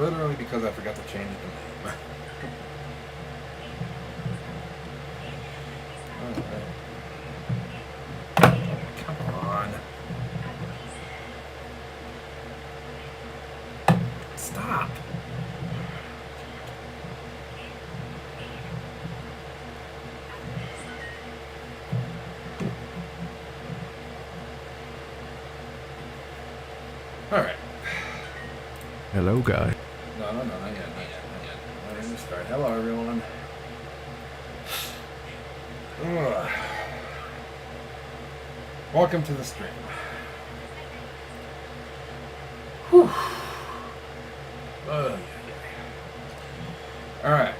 literally because I forgot to change the name. Alright. Come on. Stop. Alright. Hello, guy. No, not yet. Let me start. Hello, everyone. Ugh. Welcome to the stream. Whew. Alright.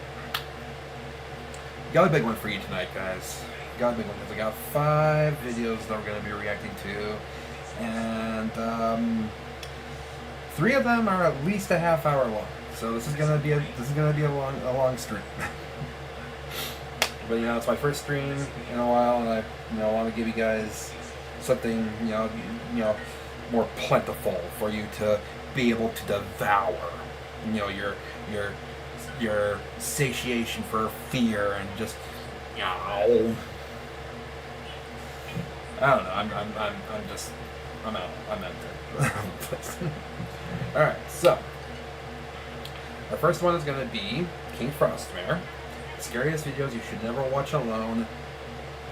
Got a big one for you tonight, guys. Got a big one because I got 5 videos that we're going to be reacting to. And, 3 of them are at least a half hour long. So this is gonna be a long stream. But it's my first stream in a while, and I want to give you guys something more plentiful for you to be able to devour. Your satiation for fear and just I don't know. I'm out. I'm empty. Alright, so the first one is going to be King Frostmare. Scariest videos you should never watch alone.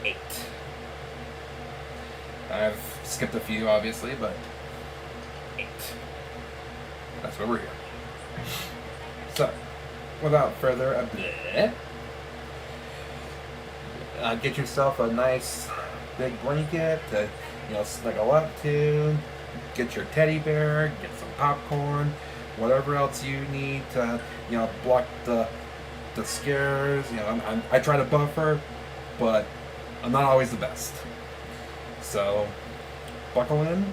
8. I've skipped a few, obviously, but 8. That's why we're here. So, without further ado, get yourself a nice big blanket to snuggle up to. Get your teddy bear, get some popcorn, whatever else you need to, block the scares. I try to buffer, but I'm not always the best. So, buckle in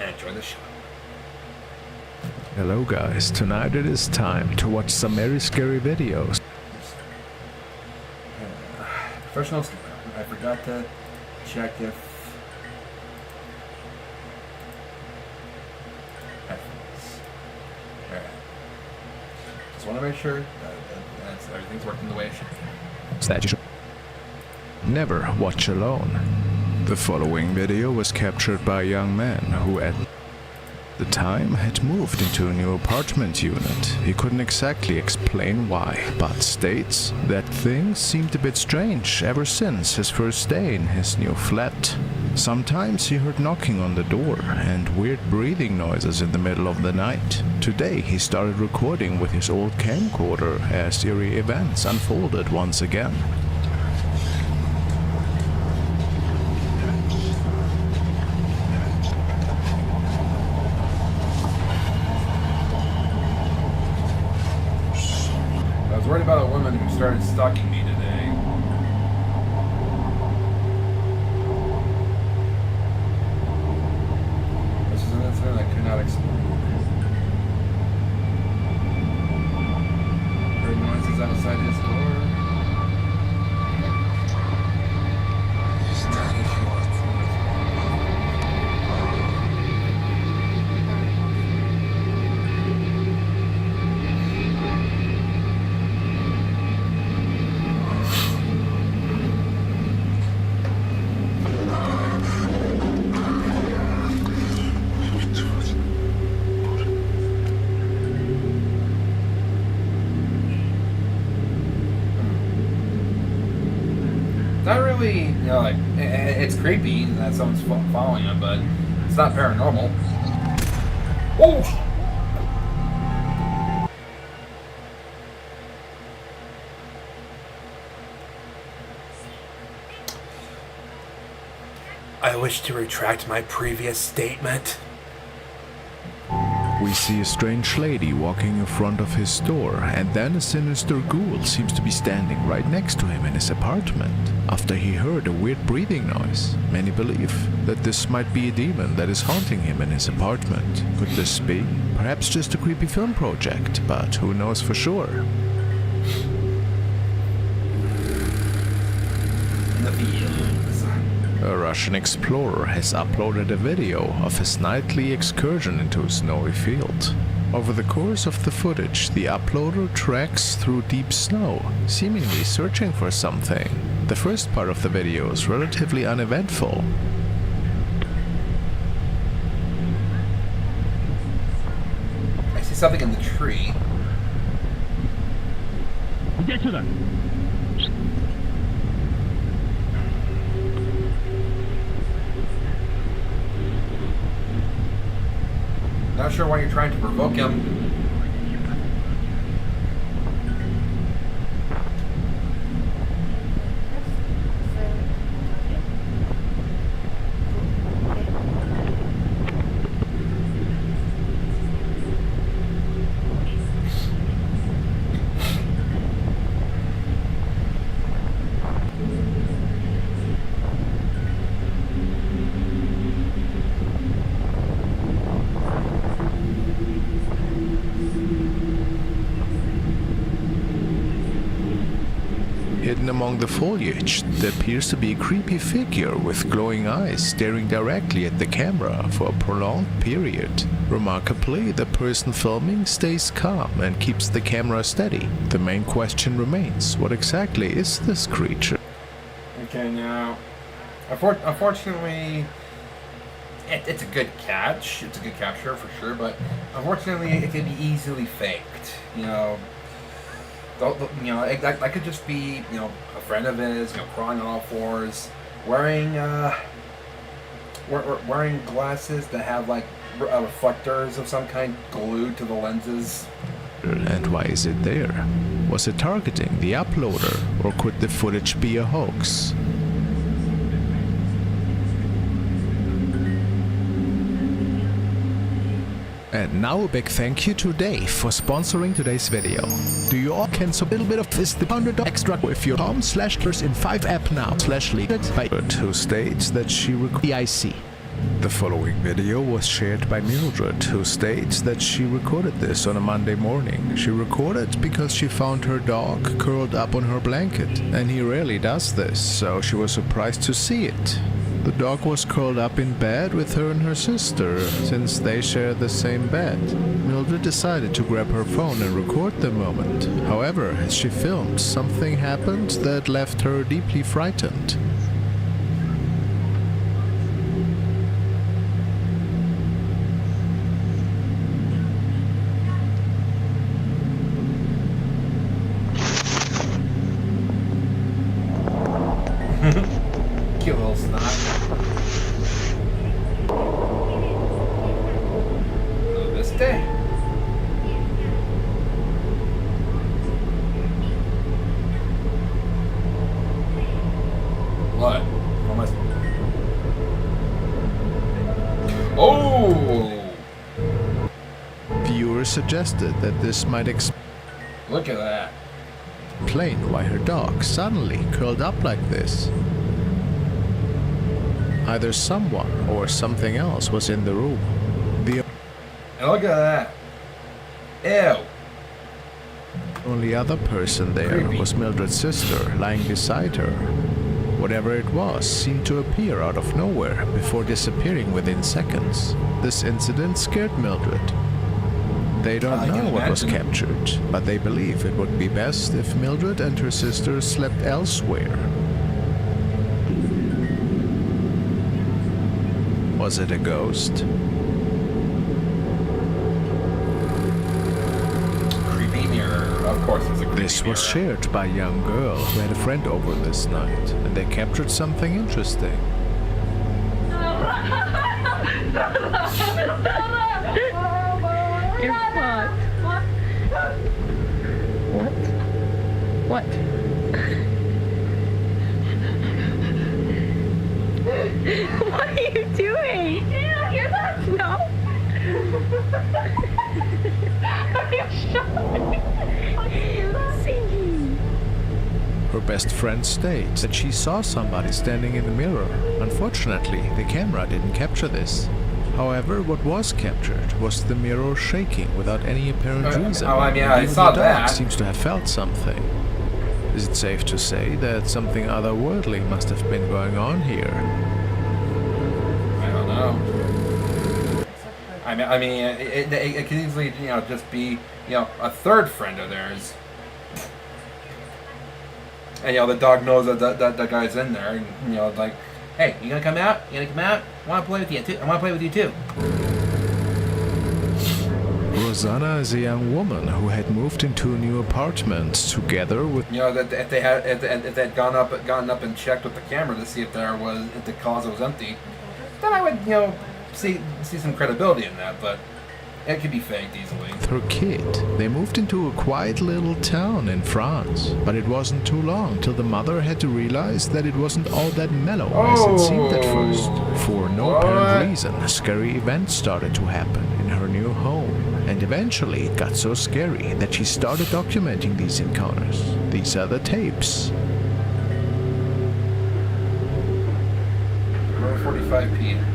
and enjoy the show. Hello, guys. Tonight it is time to watch some very scary videos. Professional streamer. I forgot to check if just want to make sure that everything's working the way it should. That you should never watch alone. The following video was captured by a young man who at the time had moved into a new apartment unit. He couldn't exactly explain why, but states that things seemed a bit strange ever since his first day in his new flat. Sometimes he heard knocking on the door and weird breathing noises in the middle of the night. Today he started recording with his old camcorder as eerie events unfolded once again. I was worried about a woman who started stalking me today. This is an incident I could not explain. Heard noises outside his door. Not really, it's creepy that someone's following him, but it's not paranormal. Oh! I wish to retract my previous statement. We see a strange lady walking in front of his store, and then a sinister ghoul seems to be standing right next to him in his apartment. After he heard a weird breathing noise, many believe that this might be a demon that is haunting him in his apartment. Could this be? Perhaps just a creepy film project, but who knows for sure? In the fields. A Russian explorer has uploaded a video of his nightly excursion into a snowy field. Over the course of the footage, the uploader treks through deep snow, seemingly searching for something. The first part of the video is relatively uneventful. I see something in the tree. Not sure why you're trying to provoke him. Hidden among the foliage, there appears to be a creepy figure with glowing eyes staring directly at the camera for a prolonged period. Remarkably, the person filming stays calm and keeps the camera steady. The main question remains, what exactly is this creature? Okay, now, unfortunately, it's a good catch. It's a good capture for sure, but unfortunately, it can be easily faked. I could just be, a friend of his, crawling on all fours, wearing glasses that have like reflectors of some kind glued to the lenses. And why is it there? Was it targeting the uploader, or could the footage be a hoax? And now a big thank you to Dave for sponsoring today's video. Do you all can so a little bit of this the $100 extra with your com/curse in 5 app now /lead by who states that she IC. The following video was shared by Mildred, who states that she recorded this on a Monday morning. She recorded because she found her dog curled up on her blanket, and he rarely does this, so she was surprised to see it. The dog was curled up in bed with her and her sister, since they share the same bed. Mildred decided to grab her phone and record the moment. However, as she filmed, something happened that left her deeply frightened. Cute little snot. This day. What? Almost. Oh! Viewers suggested that this might Look at that. explain why her dog suddenly curled up like this. Either someone or something else was in the room. The And look at that. Ew. only other person there Creepy. was Mildred's sister, lying beside her. Whatever it was seemed to appear out of nowhere before disappearing within seconds. This incident scared Mildred. They don't I can know what was imagine. captured, but they believe it would be best if Mildred and her sister slept elsewhere. Was it a ghost? Creepy mirror. Of course it's a creepy This was mirror. shared by a young girl who had a friend over this night, and they captured something interesting. You're fucked. What? What? What are you doing? You're not. No. Are you sure? Singing. Her best friend states that she saw somebody standing in the mirror. Unfortunately, the camera didn't capture this. However, what was captured was the mirror shaking without any apparent reason. oh, I mean, and I even saw the dog that. seems to have felt something. Is it safe to say that something otherworldly must have been going on here? I don't know. I mean, it could easily, just be, a third friend of theirs. And, the dog knows that guy's in there. And, like, hey, you gonna come out? You gonna come out? I want to play with you, too. I want to play with you, too. Rosanna is a young woman who had moved into a new apartment together with... That if they had gone up and checked with the camera to see if the closet was empty, then I would, see some credibility in that, but it could be faked easily. her kid. They moved into a quiet little town in France, but it wasn't too long till the mother had to realize that it wasn't all that mellow as it seemed at first. For no apparent reason, scary events started to happen in her new home, and eventually it got so scary that she started documenting these encounters. These are the tapes. 45 p.m.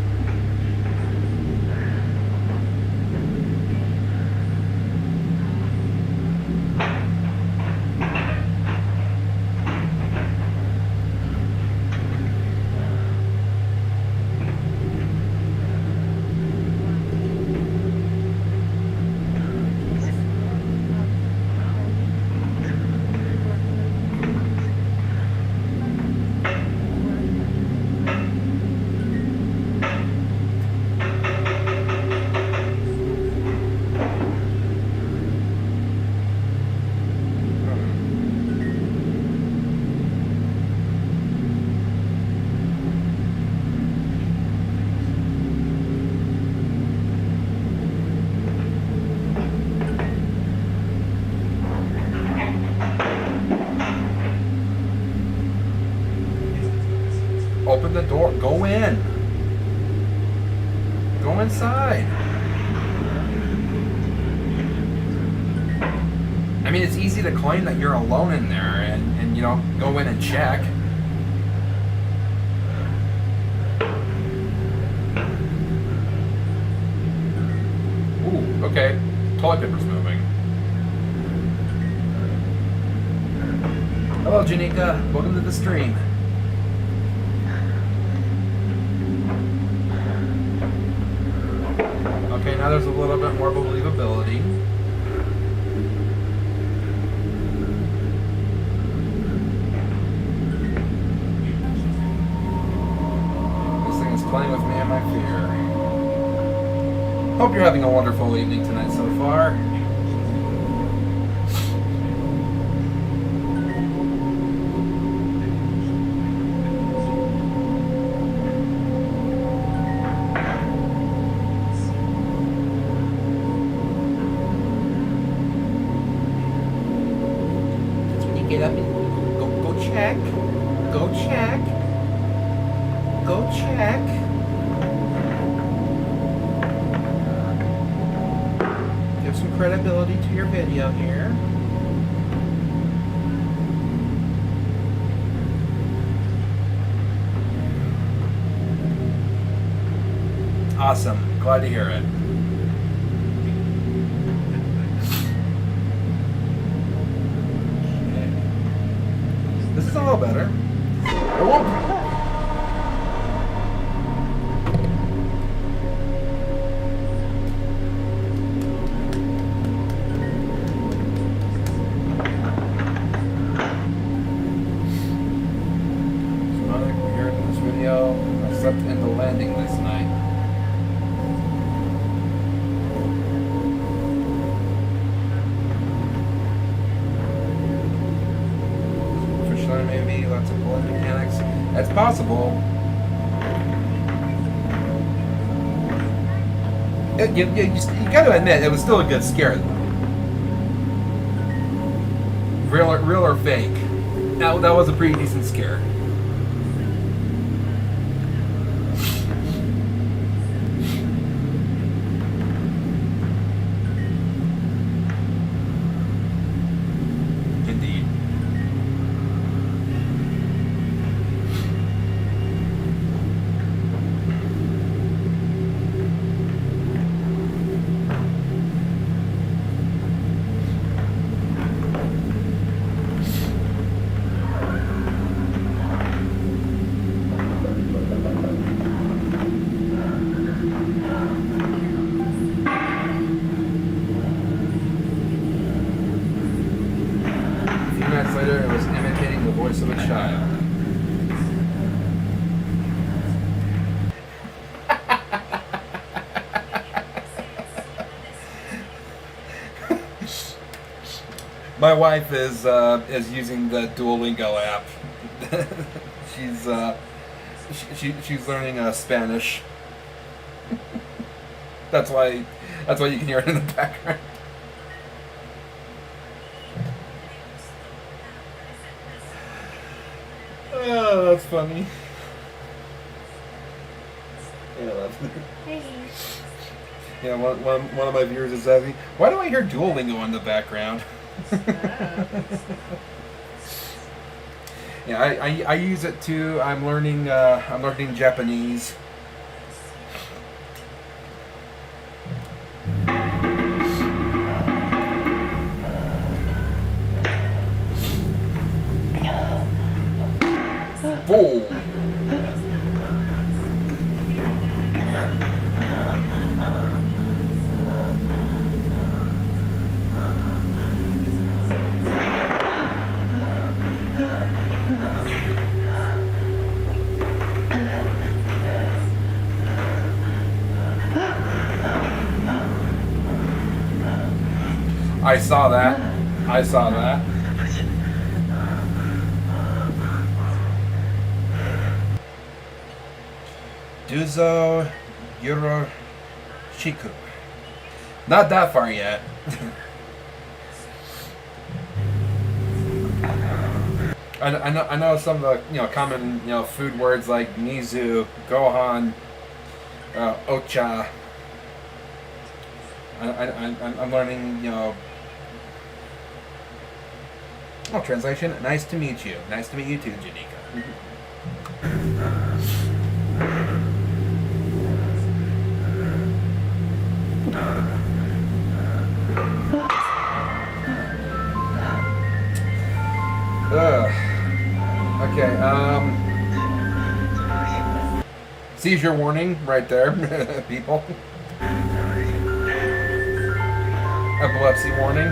Open the door. Go in. Go inside. I mean, it's easy to claim that you're alone in there and go in and check. Ooh, okay. Toilet paper's moving. Hello, Janika. Welcome to the stream. Okay, now there's a little bit more believability. This thing is playing with me and my fear. Hope you're having a wonderful evening tonight so far. Get up and go check. Go check. Go check. Give some credibility to your video here. Awesome. Glad to hear it. This is a little better. It won't. Another here in this video. I slept in the landing last night. Maybe lots of pulling mechanics. That's possible. You got to admit, it was still a good scare. Real or fake? That was a pretty decent scare. later, it was imitating the voice of a child. My wife is using the Duolingo app. she's learning Spanish. That's why you can hear it in the background. Oh, that's funny. Yeah, that's Hey. yeah. One of my viewers is asking, why do I hear Duolingo in the background? Yeah, I use it too. I'm learning Japanese. Boom. I saw that. I saw that. Duzo Yoroshiku. Not that far yet. I know some of the common food words like mizu, gohan, ocha. I'm learning translation. Nice to meet you. Nice to meet you too, Janika. Okay. Seizure warning right there, people. Epilepsy warning.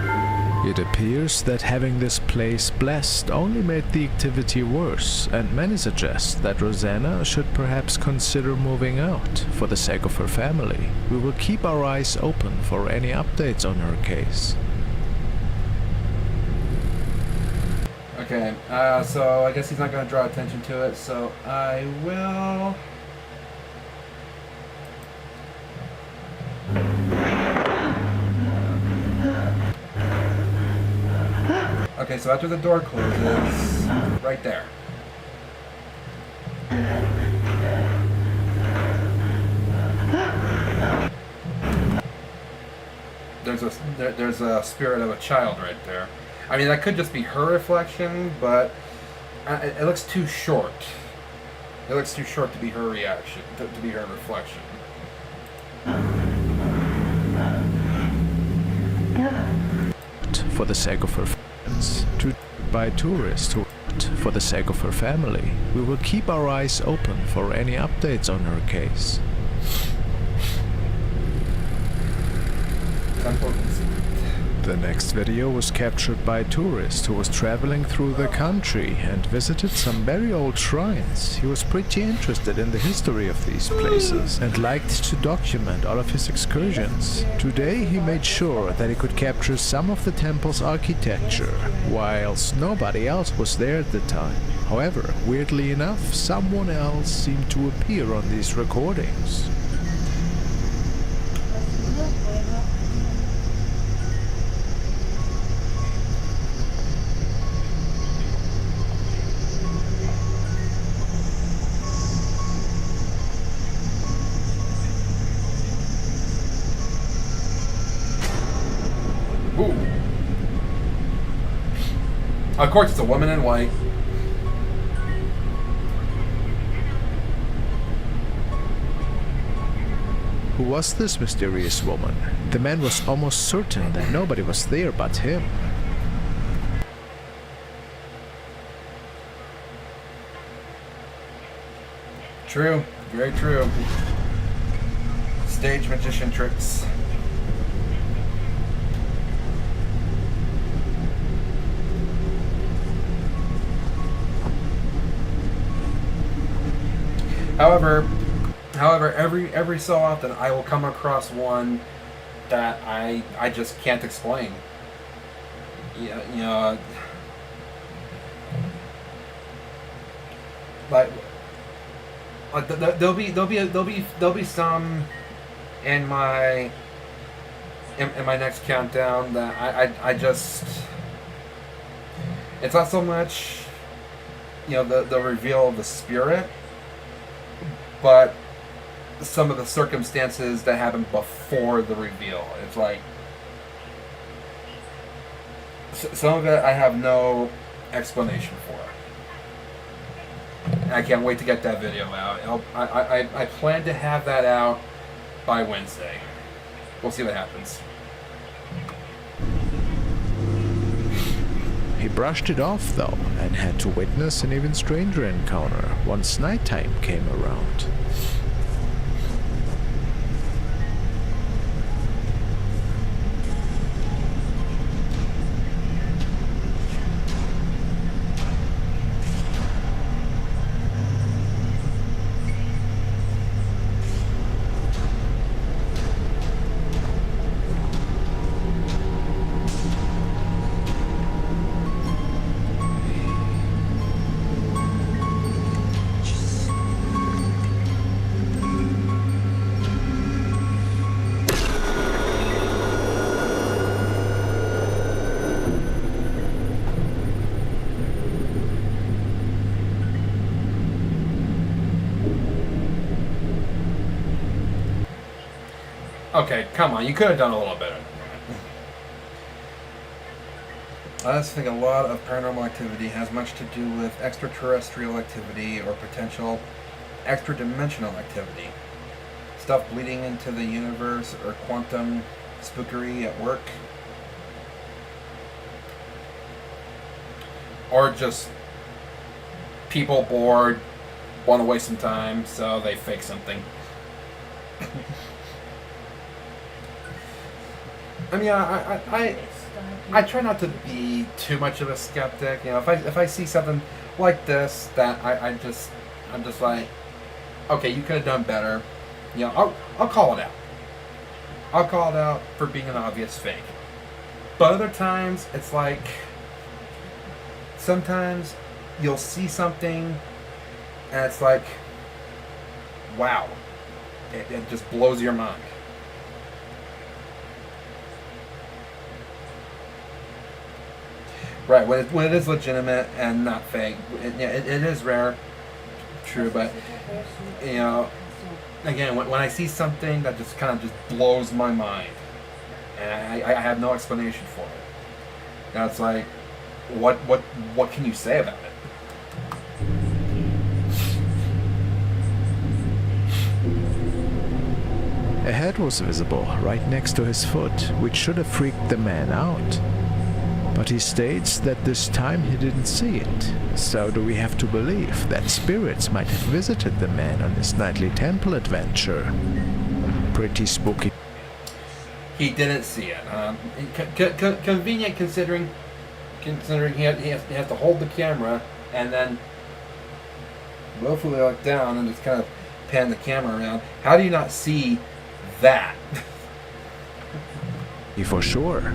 It appears that having this place blessed only made the activity worse, and many suggest that Rosanna should perhaps consider moving out for the sake of her family. We will keep our eyes open for any updates on her case. Okay, so I guess he's not going to draw attention to it, so I will... Okay, so after the door closes, right there. There's a spirit of a child right there. I mean, that could just be her reflection, but it looks too short. It looks too short to be her reaction, to be her reflection. For the sake of her friends, by tourists who for the sake of her family, we will keep our eyes open for any updates on her case. The next video was captured by a tourist who was traveling through the country and visited some very old shrines. He was pretty interested in the history of these places and liked to document all of his excursions. Today he made sure that he could capture some of the temple's architecture, whilst nobody else was there at the time. However, weirdly enough, someone else seemed to appear on these recordings. Of course, it's a woman in white. Who was this mysterious woman? The man was almost certain that nobody was there but him. True, very true. Stage magician tricks. However, every so often I will come across one that I just can't explain. Yeah, like there'll be some in my in my next countdown that I just, it's not so much the reveal of the spirit, but some of the circumstances that happen before the reveal. It's like some of it I have no explanation for. And I can't wait to get that video out. I plan to have that out by Wednesday. We'll see what happens. He brushed it off, though, and had to witness an even stranger encounter once nighttime came around. Okay, come on, you could have done a little better than that. I just think a lot of paranormal activity has much to do with extraterrestrial activity or potential extra-dimensional activity. Stuff bleeding into the universe or quantum spookery at work. Or just people bored, want to waste some time, so they fake something. I mean, I try not to be too much of a skeptic. If I see something like this that I'm just like, okay, you could have done better. I'll call it out. I'll call it out for being an obvious fake. But other times, it's like, sometimes you'll see something and it's like, wow, it just blows your mind. Right, when it is legitimate and not fake, it is rare, true, but, again, when I see something that just kind of just blows my mind, and I have no explanation for it, now it's like, what can you say about it? A head was visible right next to his foot, which should have freaked the man out. But he states that this time he didn't see it. So do we have to believe that spirits might have visited the man on his nightly temple adventure? Pretty spooky. He didn't see it. Convenient considering he has to hold the camera and then willfully look down and just kind of pan the camera around. How do you not see that? For sure.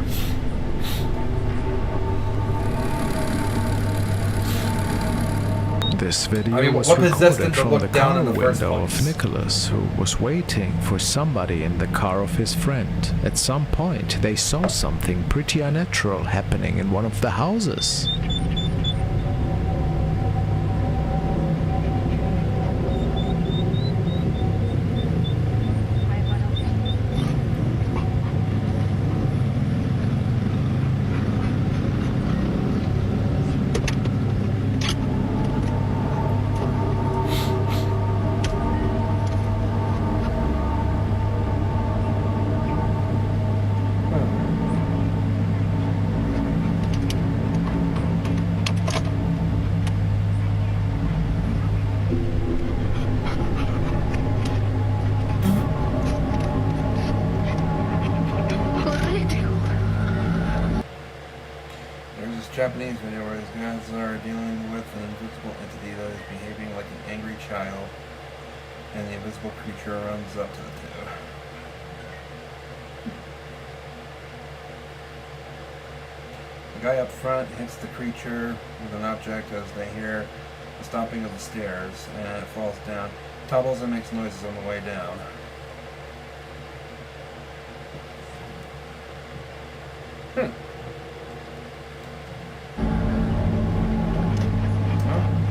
This video was recorded from the car window of Nicholas, who was waiting for somebody in the car of his friend. At some point, they saw something pretty unnatural happening in one of the houses. Japanese video where these guys are dealing with an invisible entity that is behaving like an angry child. and the invisible creature runs up to the two. The guy up front hits the creature with an object as they hear the stomping of the stairs, and it falls down, tumbles and makes noises on the way down.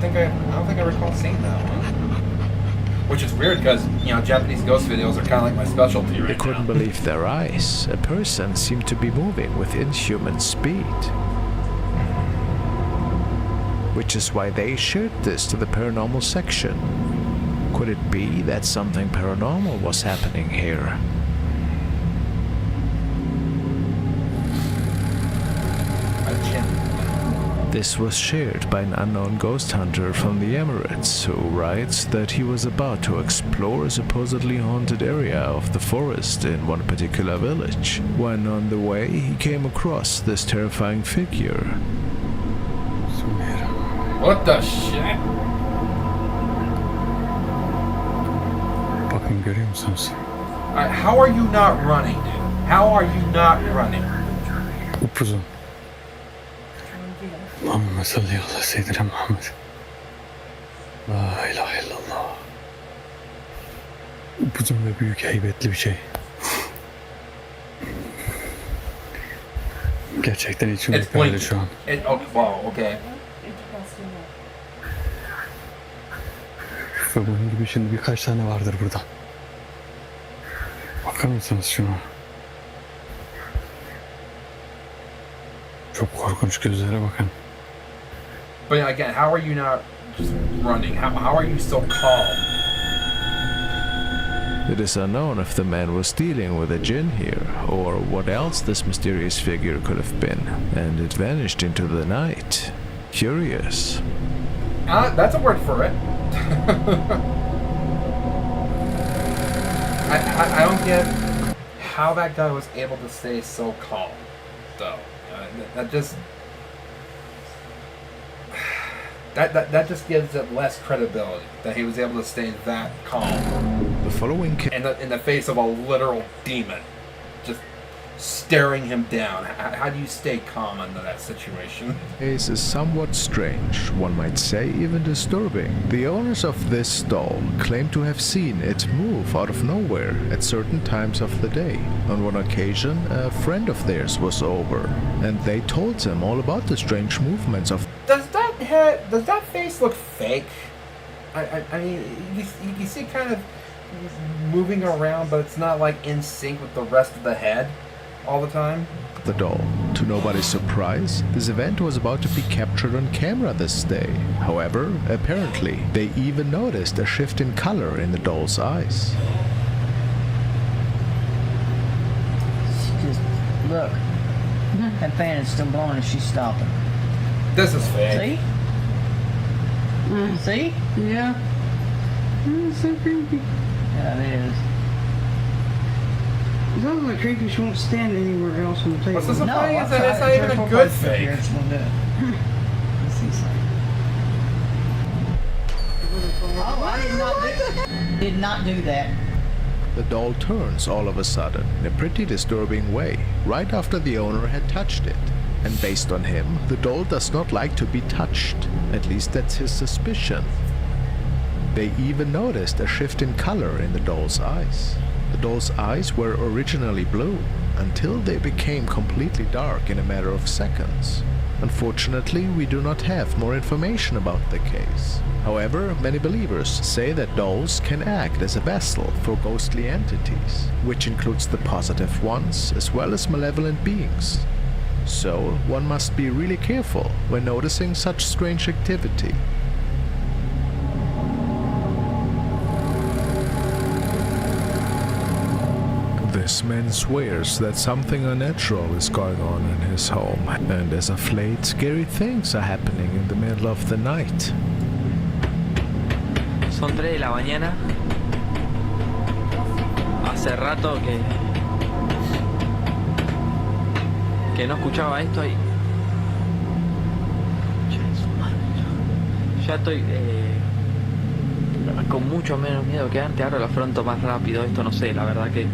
I don't think I recall seeing that one. Which is weird because, Japanese ghost videos are kind of like my specialty right They couldn't now. believe their eyes. A person seemed to be moving with inhuman speed. Which is why they shared this to the paranormal section. Could it be that something paranormal was happening here? This was shared by an unknown ghost hunter from the Emirates, who writes that he was about to explore a supposedly haunted area of the forest in one particular village, when on the way he came across this terrifying figure. What the shit? Bakın görüyor musunuz? How are you not running, dude? How are you not running? Upuzun. Allahümme salli ala seyyidina Muhammed. La ilahe illallah. Upuzun ve büyük heybetli bir şey. Gerçekten içim It's ürperdi blinking. şu an. Wow, okay. Ve bunun gibi şimdi birkaç tane vardır burada. Bakar mısınız şuna? Çok korkunç gözlere bakın. But again, how are you not just running? How are you so calm? It is unknown if the man was dealing with a jinn here, or what else this mysterious figure could have been, and it vanished into the night. Curious. That's a word for it. I don't get how that guy was able to stay so calm, though. That just that just gives it less credibility that he was able to stay that calm The following in the face of a literal demon, just staring him down. How do you stay calm under that situation? case is somewhat strange, one might say even disturbing. The owners of this doll claim to have seen it move out of nowhere at certain times of the day. On one occasion, a friend of theirs was over, and they told them all about the strange movements of Does that face look fake? I mean, you see it kind of moving around, but it's not like in sync with the rest of the head all the time. the doll. To nobody's surprise, this event was about to be captured on camera this day. However, apparently, they even noticed a shift in color in the doll's eyes. Just look. That fan is still blowing and she's stopping. This is fake. See? See? Yeah. It's so creepy. Yeah, it is. It's also like creepy. She won't stand anywhere else on the table. What's this No, funny I is that it's tried not it even a several good places up here, fake. she won't do it. Let's see something. Oh, I did not do that. The doll turns all of a sudden in a pretty disturbing way, right after the owner had touched it. And based on him, the doll does not like to be touched. At least that's his suspicion. They even noticed a shift in color in the doll's eyes. The doll's eyes were originally blue, until they became completely dark in a matter of seconds. Unfortunately, we do not have more information about the case. However, many believers say that dolls can act as a vessel for ghostly entities, which includes the positive ones as well as malevolent beings. So, one must be really careful when noticing such strange activity. This man swears that something unnatural is going on in his home, and as of late, scary things are happening in the middle of the night. Son 3 de la mañana. Hace rato que no escuchaba esto y... Ya estoy con mucho menos miedo que antes. Ahora lo afronto más rápido. Esto no sé, la verdad que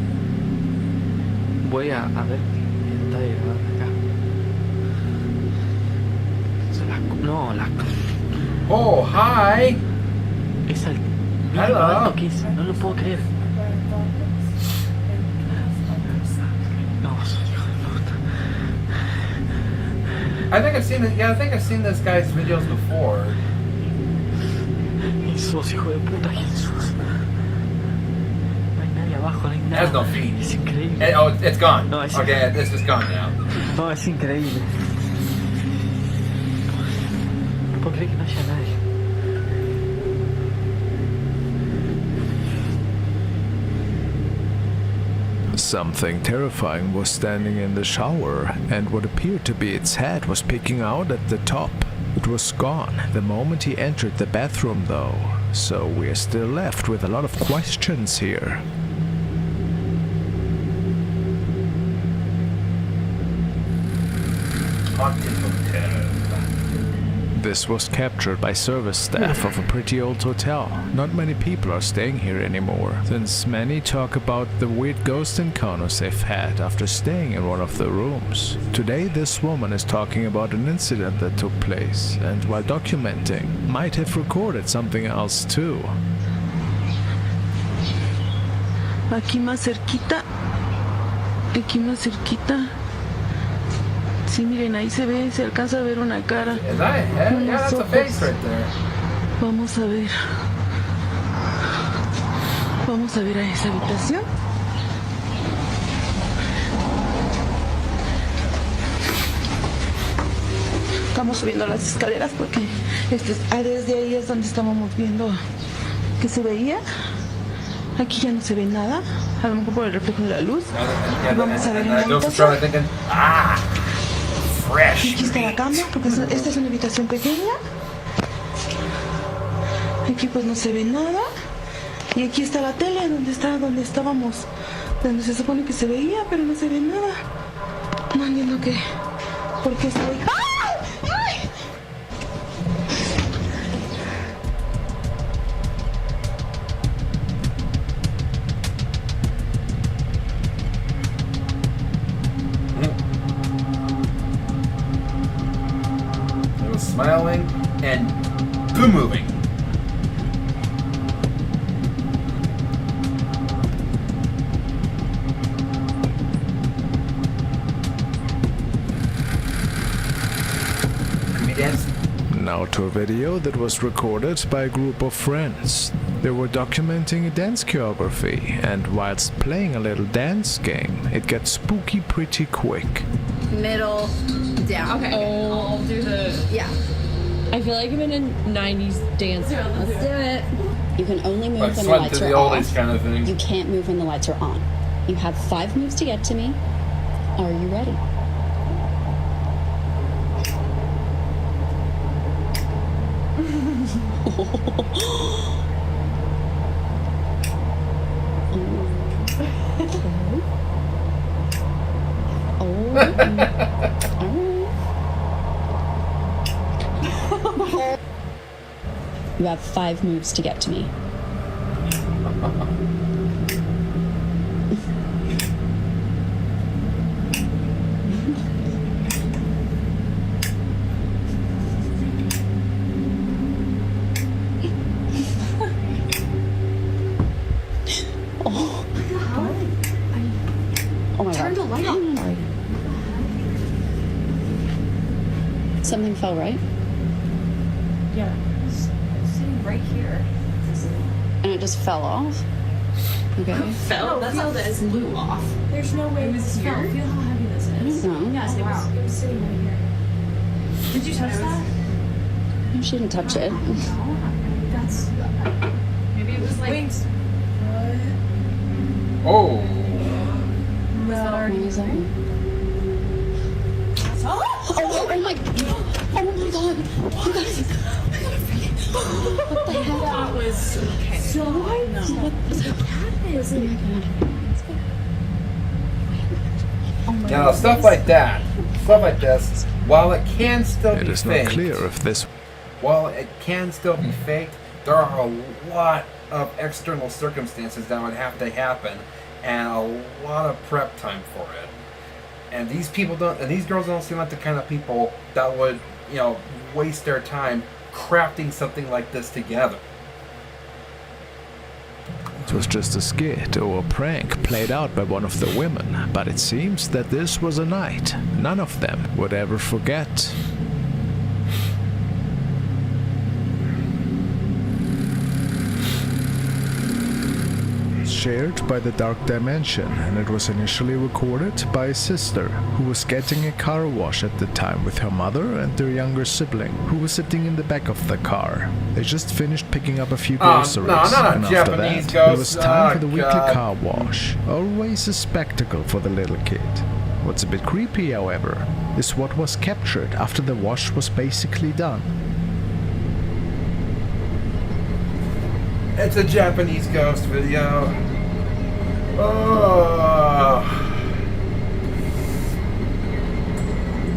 voy a ver qué está grabando acá. Son no, las Oh, hi. es al Hello. lo alto que es, no lo puedo creer. No, soy hijo de puta. I think I've seen this guy's videos before. Jesús, hijo de puta, Jesús. No hay nadie abajo, no hay It nada. has no feet. Es increíble. Oh, it's gone. No, it's- Okay, this is gone now. No, es increíble. No puedo creer que no haya nadie. Something terrifying was standing in the shower, and what appeared to be its head was peeking out at the top. It was gone the moment he entered the bathroom, though, so we're still left with a lot of questions here. Haunted hotel. This was captured by service staff of a pretty old hotel. Not many people are staying here anymore, since many talk about the weird ghost encounters they've had after staying in one of the rooms. Today this woman is talking about an incident that took place, and while documenting, might have recorded something else too. Aquí más cerquita. Aquí más cerquita. Sí, miren, ahí se ve, se alcanza a ver una cara. Is that a head? Unos Yeah, that's a ojos. face right there. Vamos a ver. Vamos a ver a esa habitación. Estamos subiendo las escaleras porque desde ahí es donde estábamos viendo que se veía. Aquí ya no se ve nada, a lo mejor por el reflejo de la luz. Vamos a ver en la I was habitación. probably thinking, fresh. Aquí está la cama, porque esta es una habitación pequeña. Aquí pues no se ve nada. Y aquí está la tele, donde estábamos, donde se supone que se veía, pero no se ve nada. No entiendo por qué está ahí. ¡Ay! ¡Ay! It was smiling and boom moving. Can we dance? Now to a video that was recorded by a group of friends. They were documenting a dance choreography, and whilst playing a little dance game, it gets spooky pretty quick. Middle, down. Okay. I'll do the. Yeah. I feel like I'm in a 90s dance. Let's do it. You can only move Like when the sweat to lights the are off. oldies kind of thing. You can't move when the lights are on. You have 5 moves to get to me. Are you ready? You have 5 moves to get to me. Oh my Turn god. the light on. Sorry. Something fell, right? Yeah. Sitting right here. And it just fell off? Okay. Fell? That's how this flew off. There's no way this fell. Feel how heavy this is. No. Yes, it was sitting right here. Did you touch that? No, she didn't touch it. No. That's. Maybe it was like. Wait. Oh. Was that What already? is that? Oh! Oh my! Oh my god! You guys! What the hell? That was. Okay. So I know. What the heck is it? Oh my god! Now stuff like that, stuff like this, while it can still It be is not faked, clear if this while it can still be faked, there are a lot of external circumstances that would have to happen, and a lot of prep time for it. And these people don't, and these girls don't seem like the kind of people that would, waste their time crafting something like this together. It was just a skit or a prank played out by one of the women, but it seems that this was a night none of them would ever forget. Shared by the Dark Dimension, and it was initially recorded by a sister who was getting a car wash at the time with her mother and their younger sibling, who was sitting in the back of the car. They just finished picking up a few groceries, no, not and after Japanese that, ghost. it was time for the weekly God. car wash. Always a spectacle for the little kid. What's a bit creepy, however, is what was captured after the wash was basically done. It's a Japanese ghost video. Oh.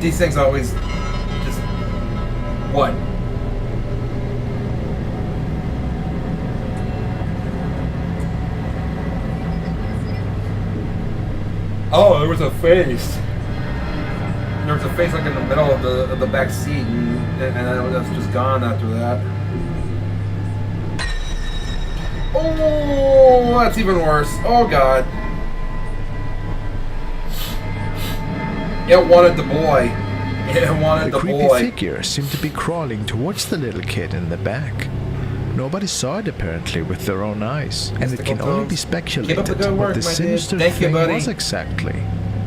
These things always just... What? Oh, there was a face. There was a face like in the middle of the back seat, and then that's just gone after that. Oh, that's even worse. Oh, God. It wanted the boy. It wanted the creepy boy. figure seemed to be crawling towards the little kid in the back. Nobody saw it apparently with their own eyes, and it can only be speculated Keep up the good what work, the my dude. sinister Thank you, thing buddy. was exactly.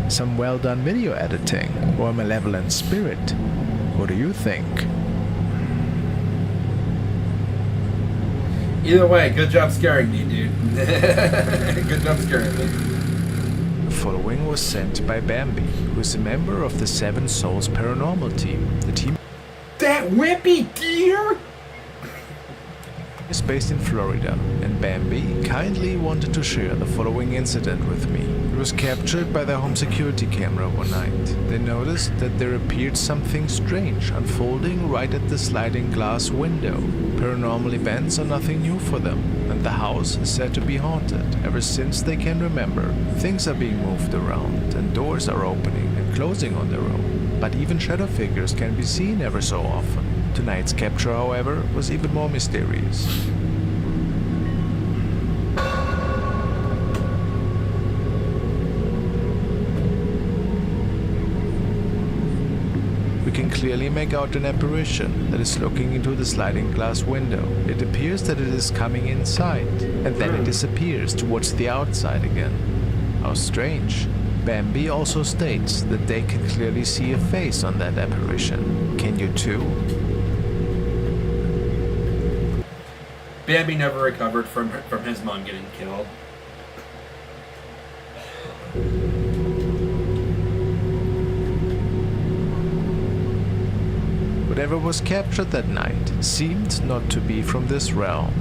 Some well-done video editing, or a malevolent spirit. What do you think? Either way, good job scaring me, dude. Good job scaring me. The following was sent by Bambi, who is a member of the Seven Souls Paranormal team. The team That wimpy deer! is based in Florida, and Bambi kindly wanted to share the following incident with me. It was captured by their home security camera one night. They noticed that there appeared something strange unfolding right at the sliding glass window. Paranormal events are nothing new for them, and the house is said to be haunted ever since they can remember. Things are being moved around, and doors are opening and closing on their own, but even shadow figures can be seen ever so often. Tonight's capture, however, was even more mysterious. We can clearly make out an apparition that is looking into the sliding glass window. It appears that it is coming inside, and then it disappears towards the outside again. How strange. Bambi also states that they can clearly see a face on that apparition. Can you too? Bambi never recovered from his mom getting killed. Whatever was captured that night seemed not to be from this realm.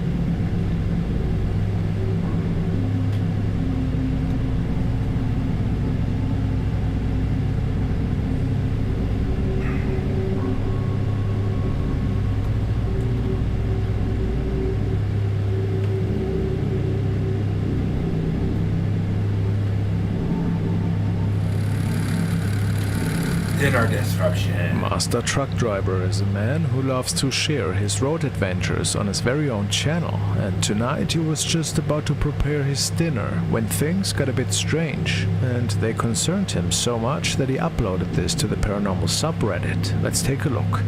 Dinner disruption. Master Truck Driver is a man who loves to share his road adventures on his very own channel, and tonight he was just about to prepare his dinner when things got a bit strange, and they concerned him so much that he uploaded this to the Paranormal subreddit. Let's take a look.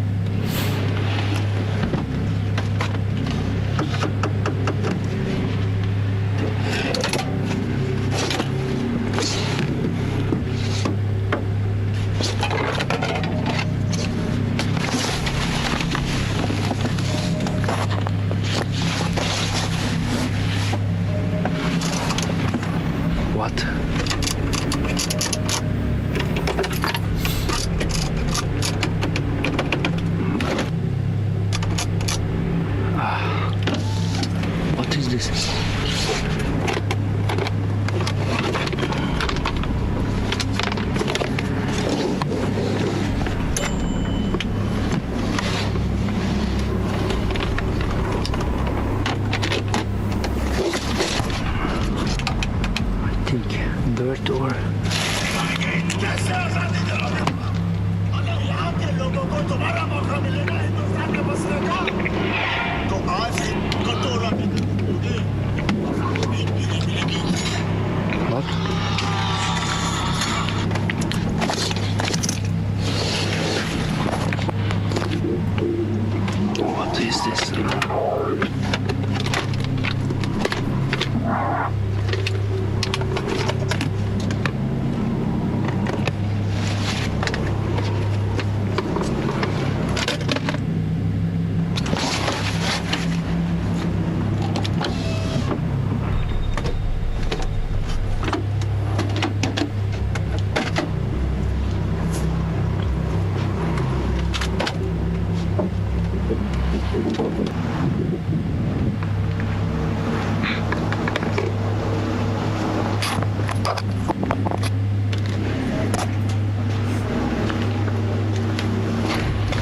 What? What is this? door. What? What is this?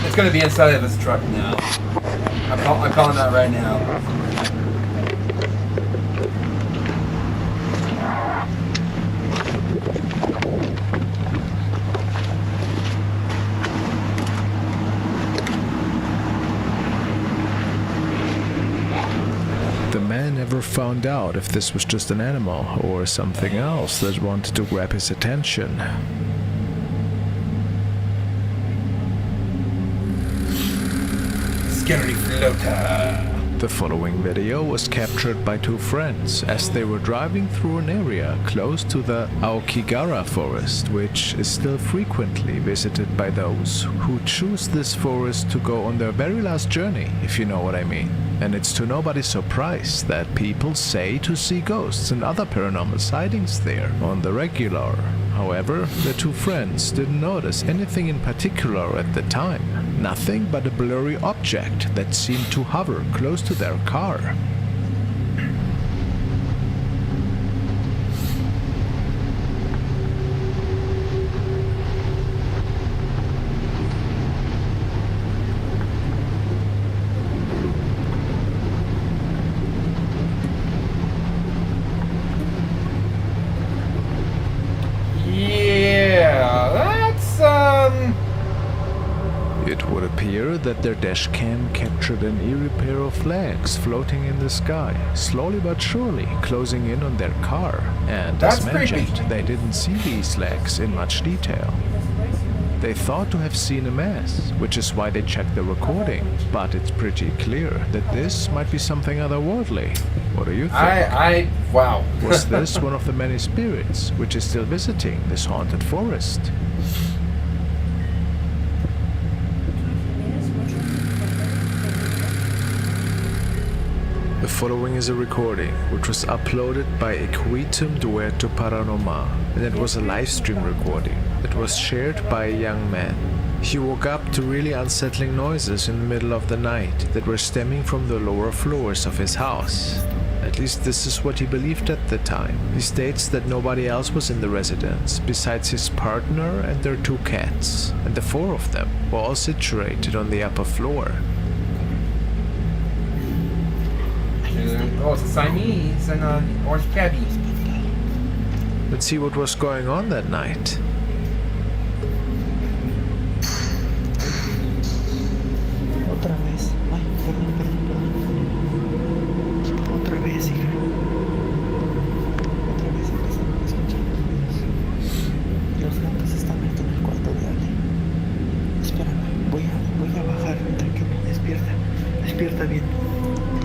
It's gonna be inside of his truck now. I'm calling that right now. The man never found out if this was just an animal or something else that wanted to grab his attention. Scary floater. The following video was captured by two friends as they were driving through an area close to the Aokigahara forest, which is still frequently visited by those who choose this forest to go on their very last journey, if you know what I mean. And it's to nobody's surprise that people say to see ghosts and other paranormal sightings there on the regular. However, the two friends didn't notice anything in particular at the time. Nothing but a blurry object that seemed to hover close to their car. It would appear that their dashcam captured an eerie pair of legs floating in the sky, slowly but surely closing in on their car. And That's as mentioned, creepy. they didn't see these legs in much detail. They thought to have seen a mess, which is why they checked the recording, but it's pretty clear that this might be something otherworldly. What do you think? Wow. Was this one of the many spirits which is still visiting this haunted forest? The following is a recording which was uploaded by Equitum Dueto Paranormal, and it was a live stream recording that was shared by a young man. He woke up to really unsettling noises in the middle of the night that were stemming from the lower floors of his house. At least this is what he believed at the time. He states that nobody else was in the residence besides his partner and their two cats, and the four of them were all situated on the upper floor. Oh, it's a Siamese and an orange tabby. Let's see what was going on that night. Otra vez. Ay, perdón. Otra vez, hija. Otra vez empezaron a escuchar los ruidos. Los gatos están aquí en el cuarto de Ale. Espérame, voy a bajar. Tranquilo, despierta bien.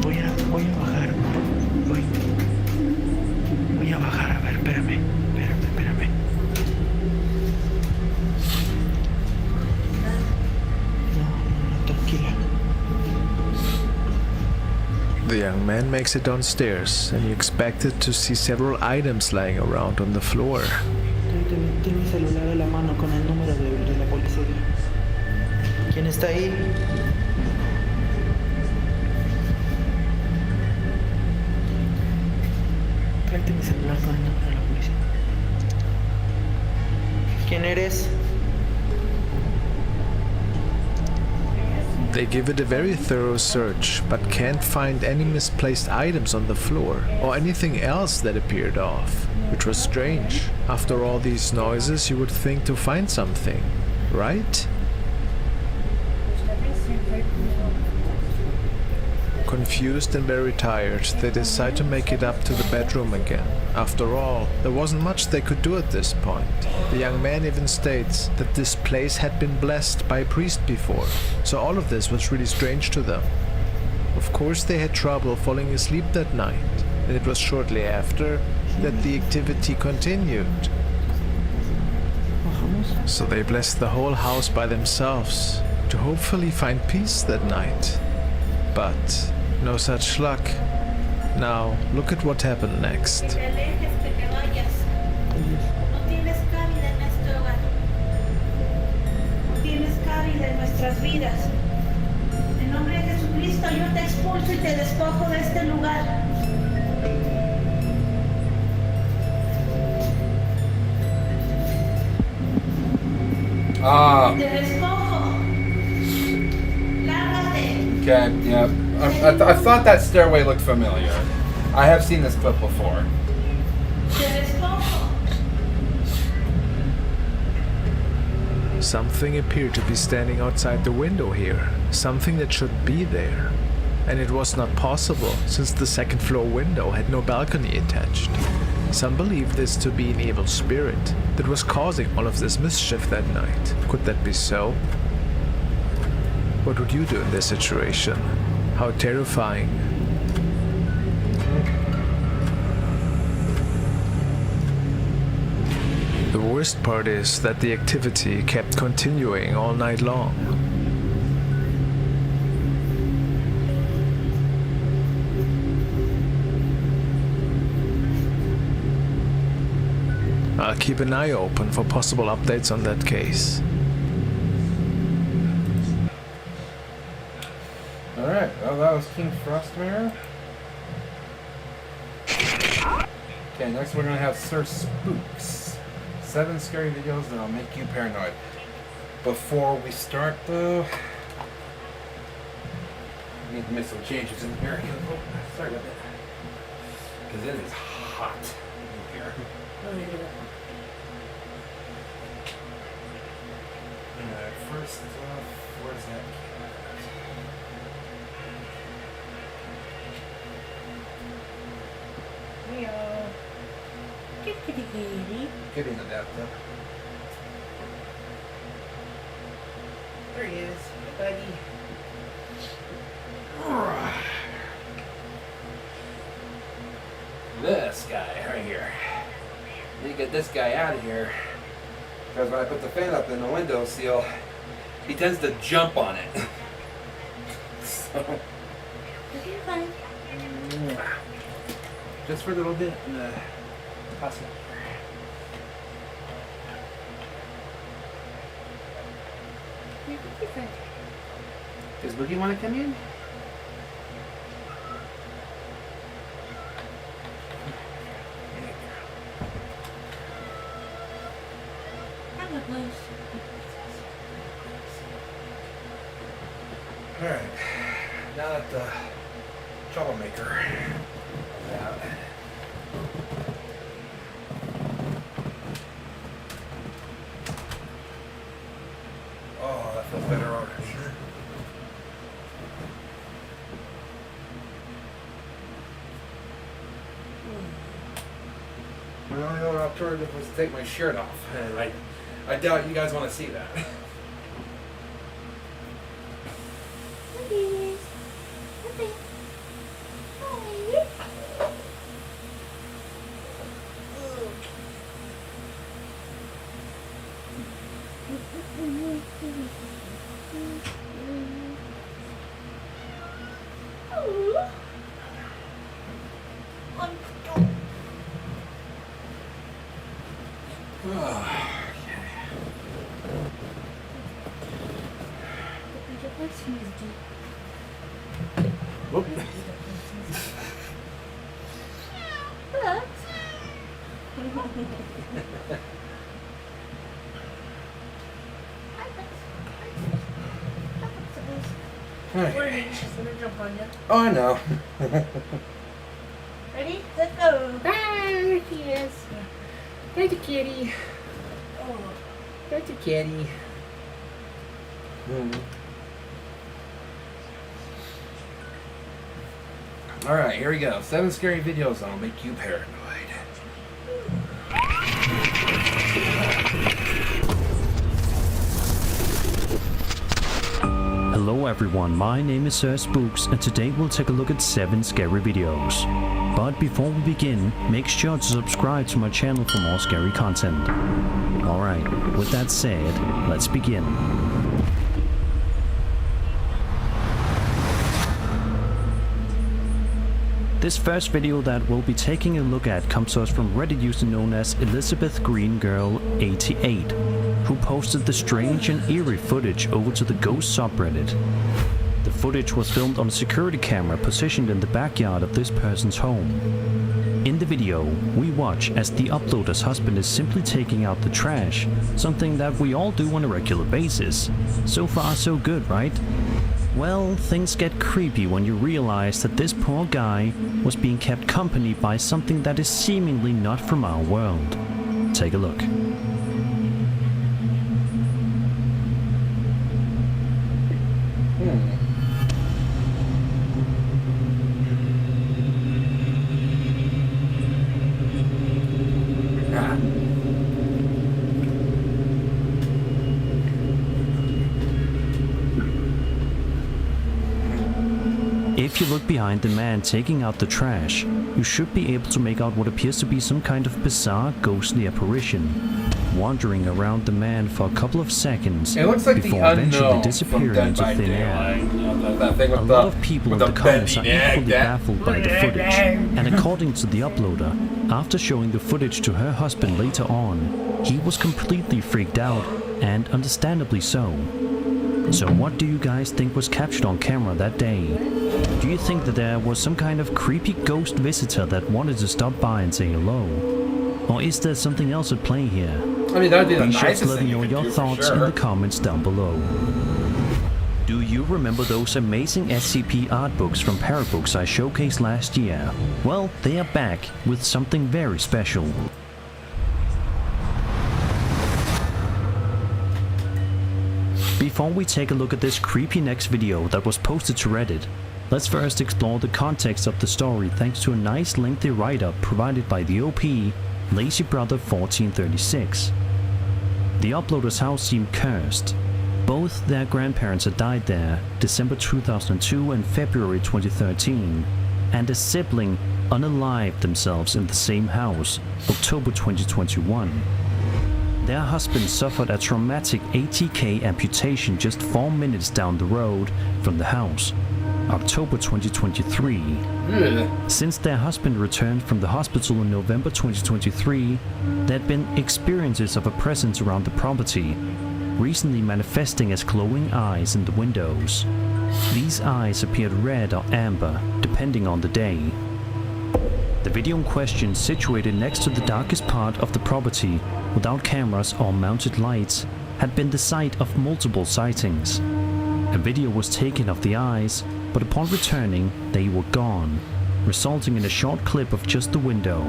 Voy a bajar. Voy a bajar, a ver, espérame. No, tranquila. The young man makes it downstairs, and he expected to see several items lying around on the floor. Ten mi celular a la mano con el número de la policía. ¿Quién está ahí? Tráete mi celular con el número de la policía. ¿Quién eres? They give it a very thorough search, but can't find any misplaced items on the floor or anything else that appeared off, which was strange. After all these noises, you would think to find something, right? Confused and very tired, they decide to make it up to the bedroom again. After all, there wasn't much they could do at this point. The young man even states that this place had been blessed by a priest before, so all of this was really strange to them. Of course, they had trouble falling asleep that night, and it was shortly after that the activity continued. So they blessed the whole house by themselves to hopefully find peace that night. But no such luck. Now, look at what happened next. Okay, yeah. I thought that stairway looked familiar. I have seen this clip before. Something appeared to be standing outside the window here. Something that should be there. And it was not possible, since the second floor window had no balcony attached. Some believe this to be an evil spirit that was causing all of this mischief that night. Could that be so? What would you do in this situation? How terrifying. The worst part is that the activity kept continuing all night long. I'll keep an eye open for possible updates on that case. Alright, well that was King Frostmare. Okay, next we're gonna have Sir Spooks. 7 scary videos that'll make you paranoid. Before we start though, I need to make some changes in here. Oh, sorry about that. Because it is hot in here. Alright, first off, where's that cat? Leo. Kitty kitty. Get in the bathtub. There he is. Hey, buddy. This guy right here. Need to get this guy out of here. Because when I put the fan up in the window seal, he tends to jump on it. So, Okay, fine. just for a little bit. Toss it. You can keep it. Does Boogie want to come in? I'm not close. Alright. Now that the troublemaker is out. Oh, that feels better already. My only other alternative was to take my shirt off. And I doubt you guys want to see that. Please. Okay. Hi. Whoop. on you. Oh, I know. Ready? Let's go. There he is. There's the kitty. Oh. There's the kitty. All right, here we go. 7 scary videos that'll make you paranoid. Hello everyone, my name is Sir Spooks and today we'll take a look at 7 scary videos. But before we begin, make sure to subscribe to my channel for more scary content. Alright, with that said, let's begin. This first video that we'll be taking a look at comes to us from Reddit user known as Elizabeth Green Girl 88, who posted the strange and eerie footage over to the Ghost subreddit. The footage was filmed on a security camera positioned in the backyard of this person's home. In the video, we watch as the uploader's husband is simply taking out the trash, something that we all do on a regular basis. So far so good, right? Well, things get creepy when you realize that this poor guy was being kept company by something that is seemingly not from our world. Take a look. If you look behind the man taking out the trash, you should be able to make out what appears to be some kind of bizarre ghostly apparition, wandering around the man for a couple of seconds It looks like before the eventually unknown disappearing from Dead into by thin air. Daylight. You know, that thing with A lot of people in the comments are bendy equally neck. baffled by the footage, and according to the uploader, after showing the footage to her husband later on, he was completely freaked out, and understandably so. So what do you guys think was captured on camera that day? Do you think that there was some kind of creepy ghost visitor that wanted to stop by and say hello? Or is there something else at play here? I mean, that'd be the Be sure nicest to let thing me know you could your do for thoughts sure. in the comments down below. Do you remember those amazing SCP art books from Parabooks I showcased last year? Well, they are back with something very special. Before we take a look at this creepy next video that was posted to Reddit, let's first explore the context of the story thanks to a nice lengthy write-up provided by the OP, Lazy Brother 1436. The uploader's house seemed cursed. Both their grandparents had died there, December 2002 and February 2013, and a sibling unalived themselves in the same house, October 2021. Their husband suffered a traumatic ATK amputation just 4 minutes down the road from the house, October 2023. Since their husband returned from the hospital in November 2023, there had been experiences of a presence around the property, recently manifesting as glowing eyes in the windows. These eyes appeared red or amber, depending on the day. The video in question, situated next to the darkest part of the property, without cameras or mounted lights, had been the site of multiple sightings. A video was taken of the eyes, but upon returning, they were gone, resulting in a short clip of just the window.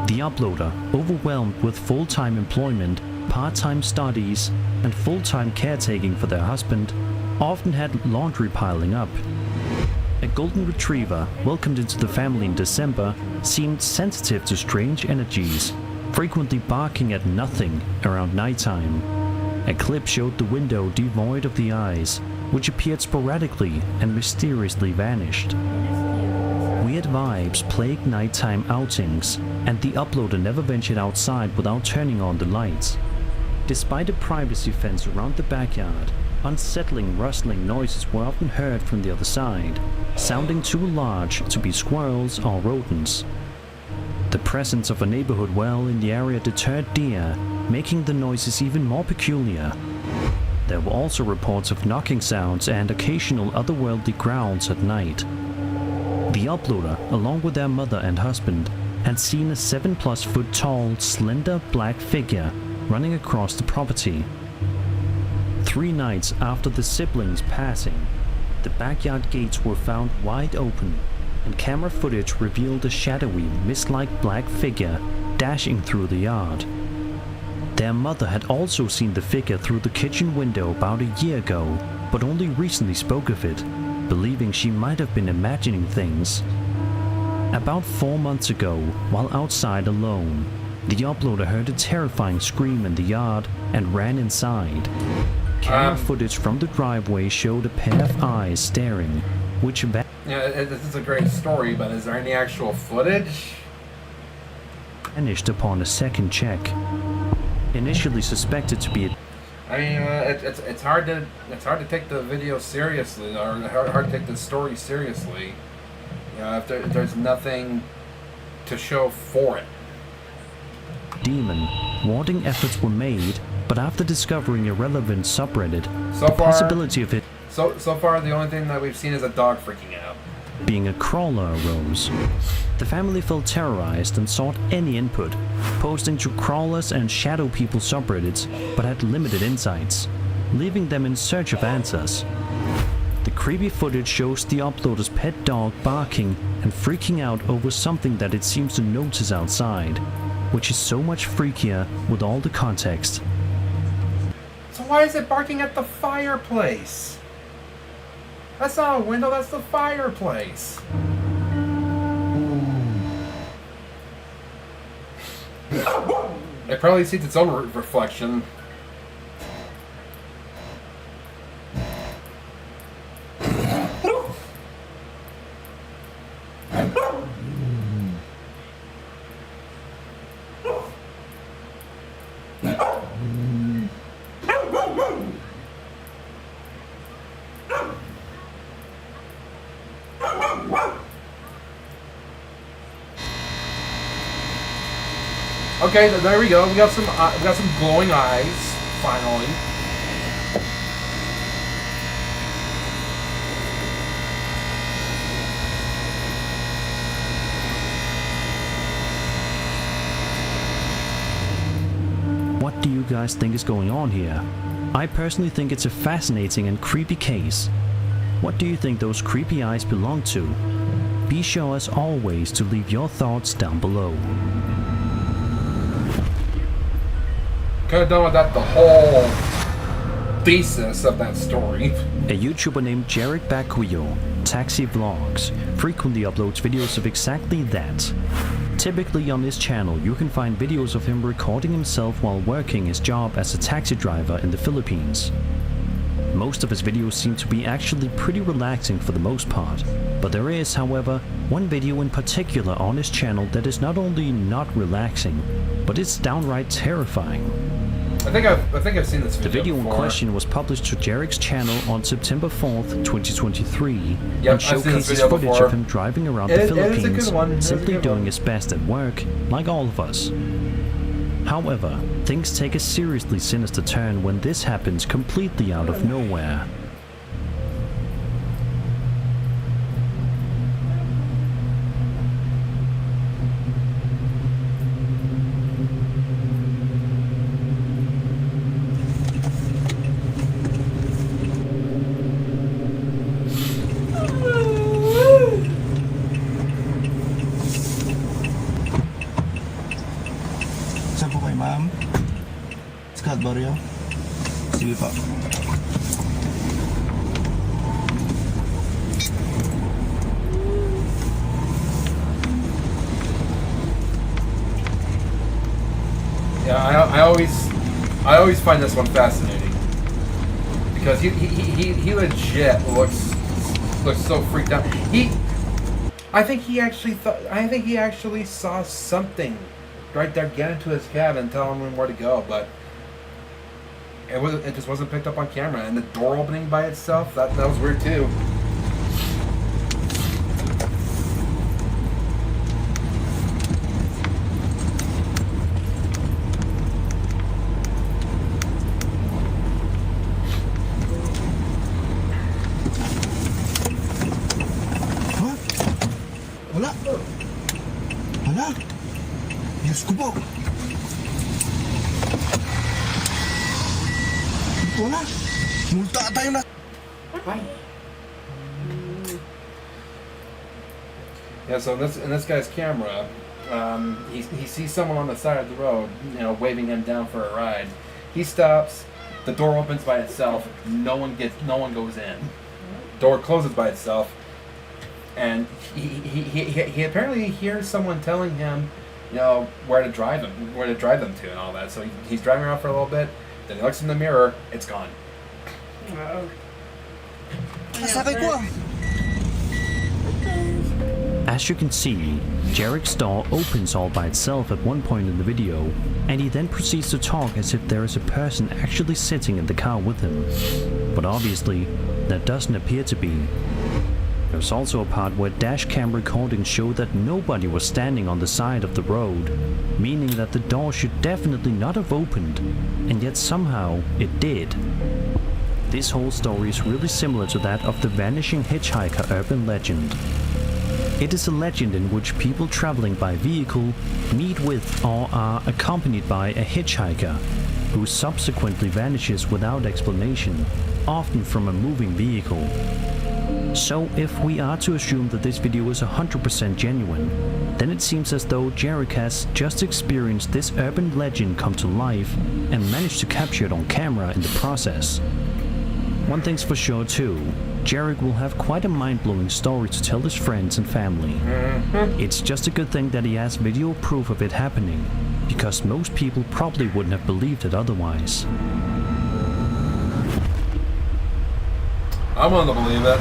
The uploader, overwhelmed with full-time employment, part-time studies, and full-time caretaking for their husband, often had laundry piling up. A golden retriever, welcomed into the family in December, seemed sensitive to strange energies, frequently barking at nothing around nighttime. A clip showed the window devoid of the eyes, which appeared sporadically and mysteriously vanished. Weird vibes plagued nighttime outings, and the uploader never ventured outside without turning on the lights. Despite a privacy fence around the backyard, unsettling rustling noises were often heard from the other side, sounding too large to be squirrels or rodents. The presence of a neighborhood well in the area deterred deer, making the noises even more peculiar. There were also reports of knocking sounds and occasional otherworldly growls at night. The uploader, along with their mother and husband, had seen a 7+ foot tall, slender black figure running across the property. 3 nights after the siblings' passing, the backyard gates were found wide open, and camera footage revealed a shadowy, mist-like black figure dashing through the yard. Their mother had also seen the figure through the kitchen window about a year ago, but only recently spoke of it, believing she might have been imagining things. About 4 months ago, while outside alone, the uploader heard a terrifying scream in the yard and ran inside. Camera footage from the driveway showed a pair of eyes staring, which this is a great story, but is there any actual footage? vanished upon a second check. Initially suspected to be a I mean, it's hard to take the video seriously, or hard to take the story seriously. You know, if there's nothing to show for it. demon, warding efforts were made, but after discovering a relevant subreddit, So the far, possibility of it so far the only thing that we've seen is a dog freaking out. being a crawler arose. The family felt terrorized and sought any input, posting to crawlers and shadow people subreddits, but had limited insights, leaving them in search of answers. The creepy footage shows the uploader's pet dog barking and freaking out over something that it seems to notice outside, which is so much freakier with all the context. So why is it barking at the fireplace? That's not a window, that's the fireplace. It probably sees its own reflection. Okay, there we go. We got some glowing eyes finally. What do you guys think is going on here? I personally think it's a fascinating and creepy case. What do you think those creepy eyes belong to? Be sure as always to leave your thoughts down below. Could have done with that the whole thesis of that story. A YouTuber named Jarek Bakuyo, Taxi Vlogs, frequently uploads videos of exactly that. Typically on his channel you can find videos of him recording himself while working his job as a taxi driver in the Philippines. Most of his videos seem to be actually pretty relaxing for the most part, but there is, however, one video in particular on his channel that is not only not relaxing, but it's downright terrifying. I think I've seen this video. The video before. in question was published to Jarek's channel on September 4th, 2023, Yep, and I've seen this showcases video footage before. of him driving around It the is a good Philippines, one. It is a simply good doing one. his best at work, like all of us. However, things take a seriously sinister turn when this happens completely out of nowhere. Saan po kayo, ma'am? Scarborough? Sige po. Yeah, I always find this one fascinating because he legit looks so freaked out. I think he actually saw something right there get into his cab and tell him where to go, but it just wasn't picked up on camera. And the door opening by itself, that was weird too. Wala. Wala. Diyos ko po. Wala. Multa tayo na. Yeah, so in this guy's camera, he sees someone on the side of the road, you know, waving him down for a ride. He stops. The door opens by itself. No one goes in. Door closes by itself, and he apparently hears someone telling him, you know, where to drive them to, and all that. So he's driving around for a little bit. Then he looks in the mirror. It's gone. As you can see, Jarek's door opens all by itself at one point in the video, and he then proceeds to talk as if there is a person actually sitting in the car with him. But obviously, that doesn't appear to be. There's also a part where dash cam recordings show that nobody was standing on the side of the road, meaning that the door should definitely not have opened, and yet somehow it did. This whole story is really similar to that of the vanishing hitchhiker urban legend. It is a legend in which people traveling by vehicle meet with or are accompanied by a hitchhiker, who subsequently vanishes without explanation, often from a moving vehicle. So if we are to assume that this video is 100% genuine, then it seems as though Jarek has just experienced this urban legend come to life and managed to capture it on camera in the process. One thing's for sure too, Jarek will have quite a mind-blowing story to tell his friends and family. It's just a good thing that he has video proof of it happening, because most people probably wouldn't have believed it otherwise. I'm gonna believe it.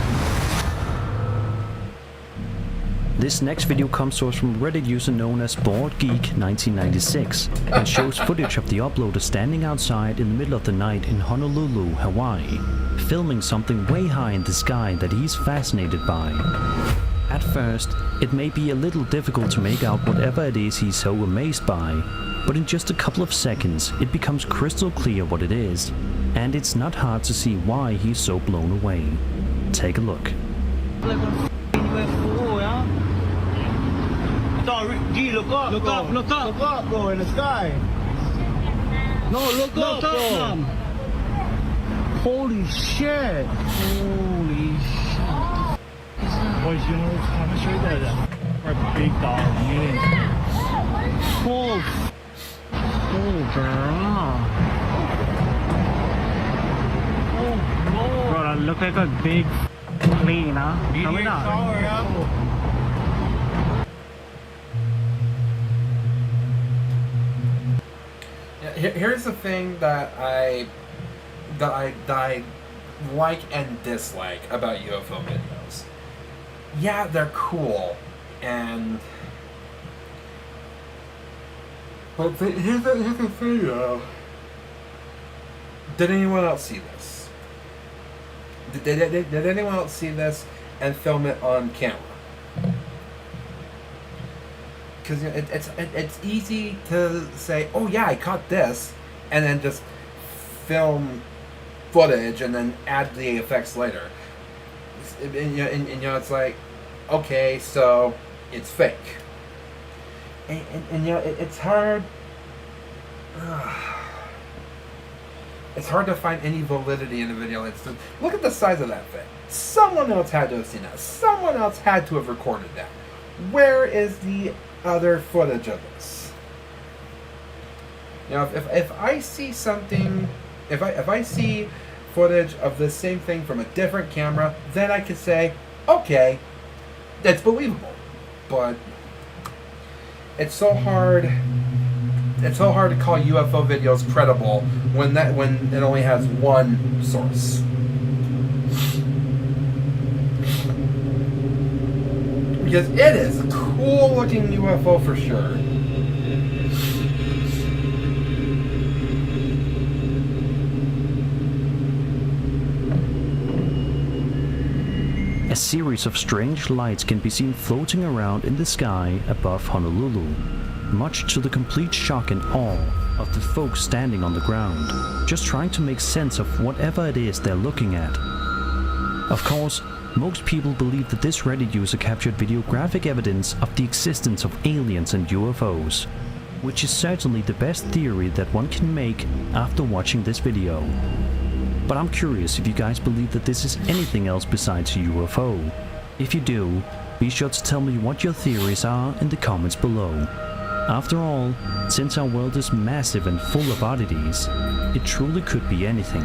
This next video comes to us from Reddit user known as BoardGeek1996 and shows footage of the uploader standing outside in the middle of the night in Honolulu, Hawaii, filming something way high in the sky that he's fascinated by. At first, it may be a little difficult to make out whatever it is he's so amazed by, but in just a couple of seconds it becomes crystal clear what it is, and it's not hard to see why he's so blown away. Take a look. G, look up, look up, look up, look up, bro, in the sky. No, look up, bro. Holy shit. Holy shit. Boys, you know what's coming straight there? Our big dog, man. Oh, girl. Oh, bro, that look like a big plane, huh? Coming up. Here's the thing that I like and dislike about UFO videos. Yeah, they're cool, but here's the thing though. Did anyone else see this? Did anyone else see this and film it on camera? Because it's easy to say, oh yeah, I caught this, and then just film footage and then add the effects later. And you know, it's like, okay, so it's fake. And you know, it's hard. It's hard to find any validity in a video. It's just, look at the size of that thing. Someone else had to have seen that. Someone else had to have recorded that. Where is the other footage of this? You know, if I see something, if I see footage of the same thing from a different camera, then I could say, okay, that's believable. But it's so hard. It's so hard to call UFO videos credible when it only has one source. Because it is a cool looking UFO for sure. A series of strange lights can be seen floating around in the sky above Honolulu, much to the complete shock and awe of the folks standing on the ground, just trying to make sense of whatever it is they're looking at. Of course, most people believe that this Reddit user captured videographic evidence of the existence of aliens and UFOs, which is certainly the best theory that one can make after watching this video. But I'm curious if you guys believe that this is anything else besides a UFO. If you do, Be sure to tell me what your theories are in the comments below. After all, since our world is massive and full of oddities, it truly could be anything.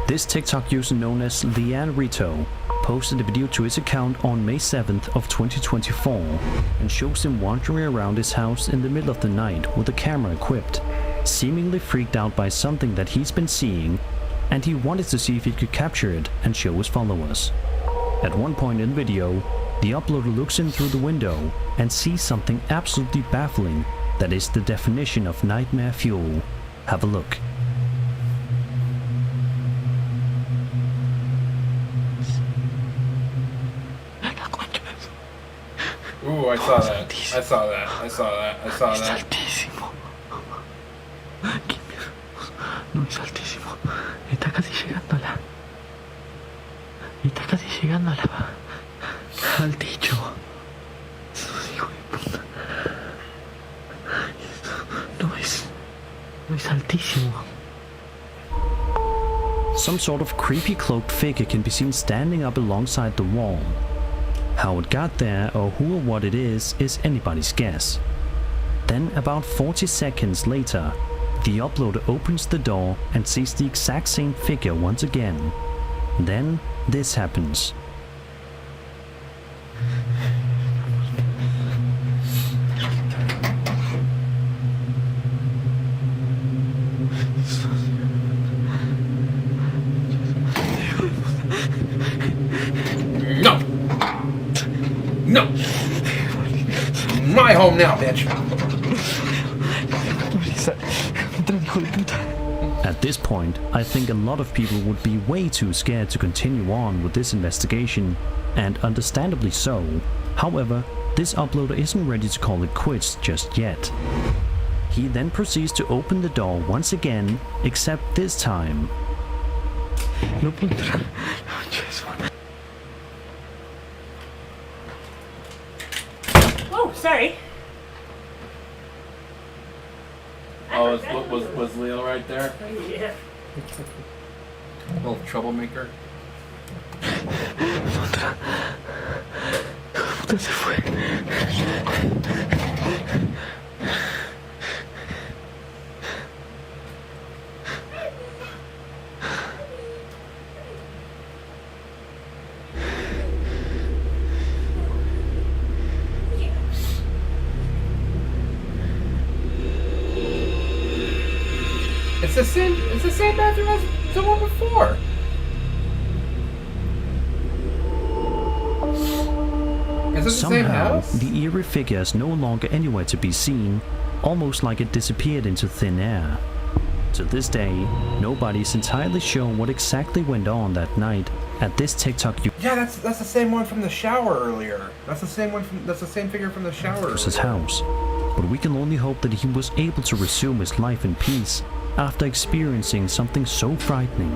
This TikTok user known as Leanne Rito posted a video to his account on May 7th of 2024 and shows him wandering around his house in the middle of the night with a camera equipped, seemingly freaked out by something that he's been seeing, and he wanted to see if he could capture it and show his followers. At one point in the video, the uploader looks in through the window and sees something absolutely baffling that is the definition of nightmare fuel. Have a look. Ooh, I saw that. I saw that. I saw that. I saw that. Altísimo. Qué miedo. No, es altísimo. Está casi llegando a la... Está casi llegando a la... al techo. Sus hijos de puta. No es altísimo. Some sort of creepy cloaked figure can be seen standing up alongside the wall. How it got there or who or what it is anybody's guess. Then about 40 seconds later, the uploader opens the door and sees the exact same figure once again. Then this happens. No! No! My home now, bitch! At this point, I think a lot of people would be way too scared to continue on with this investigation, and understandably so. However, this uploader isn't ready to call it quits just yet. He then proceeds to open the door once again, except this time. Oh, sorry. Oh, was Leo right there? Yeah. Little troublemaker. Puta se fue. It's the same bathroom as the one before. Is it the same Somehow, house? the eerie figure is no longer anywhere to be seen, almost like it disappeared into thin air. To this day, nobody is entirely sure what exactly went on that night at this TikTok Yeah, that's the same one from the shower earlier. That's the same figure from the shower. user's house. But we can only hope that he was able to resume his life in peace after experiencing something so frightening.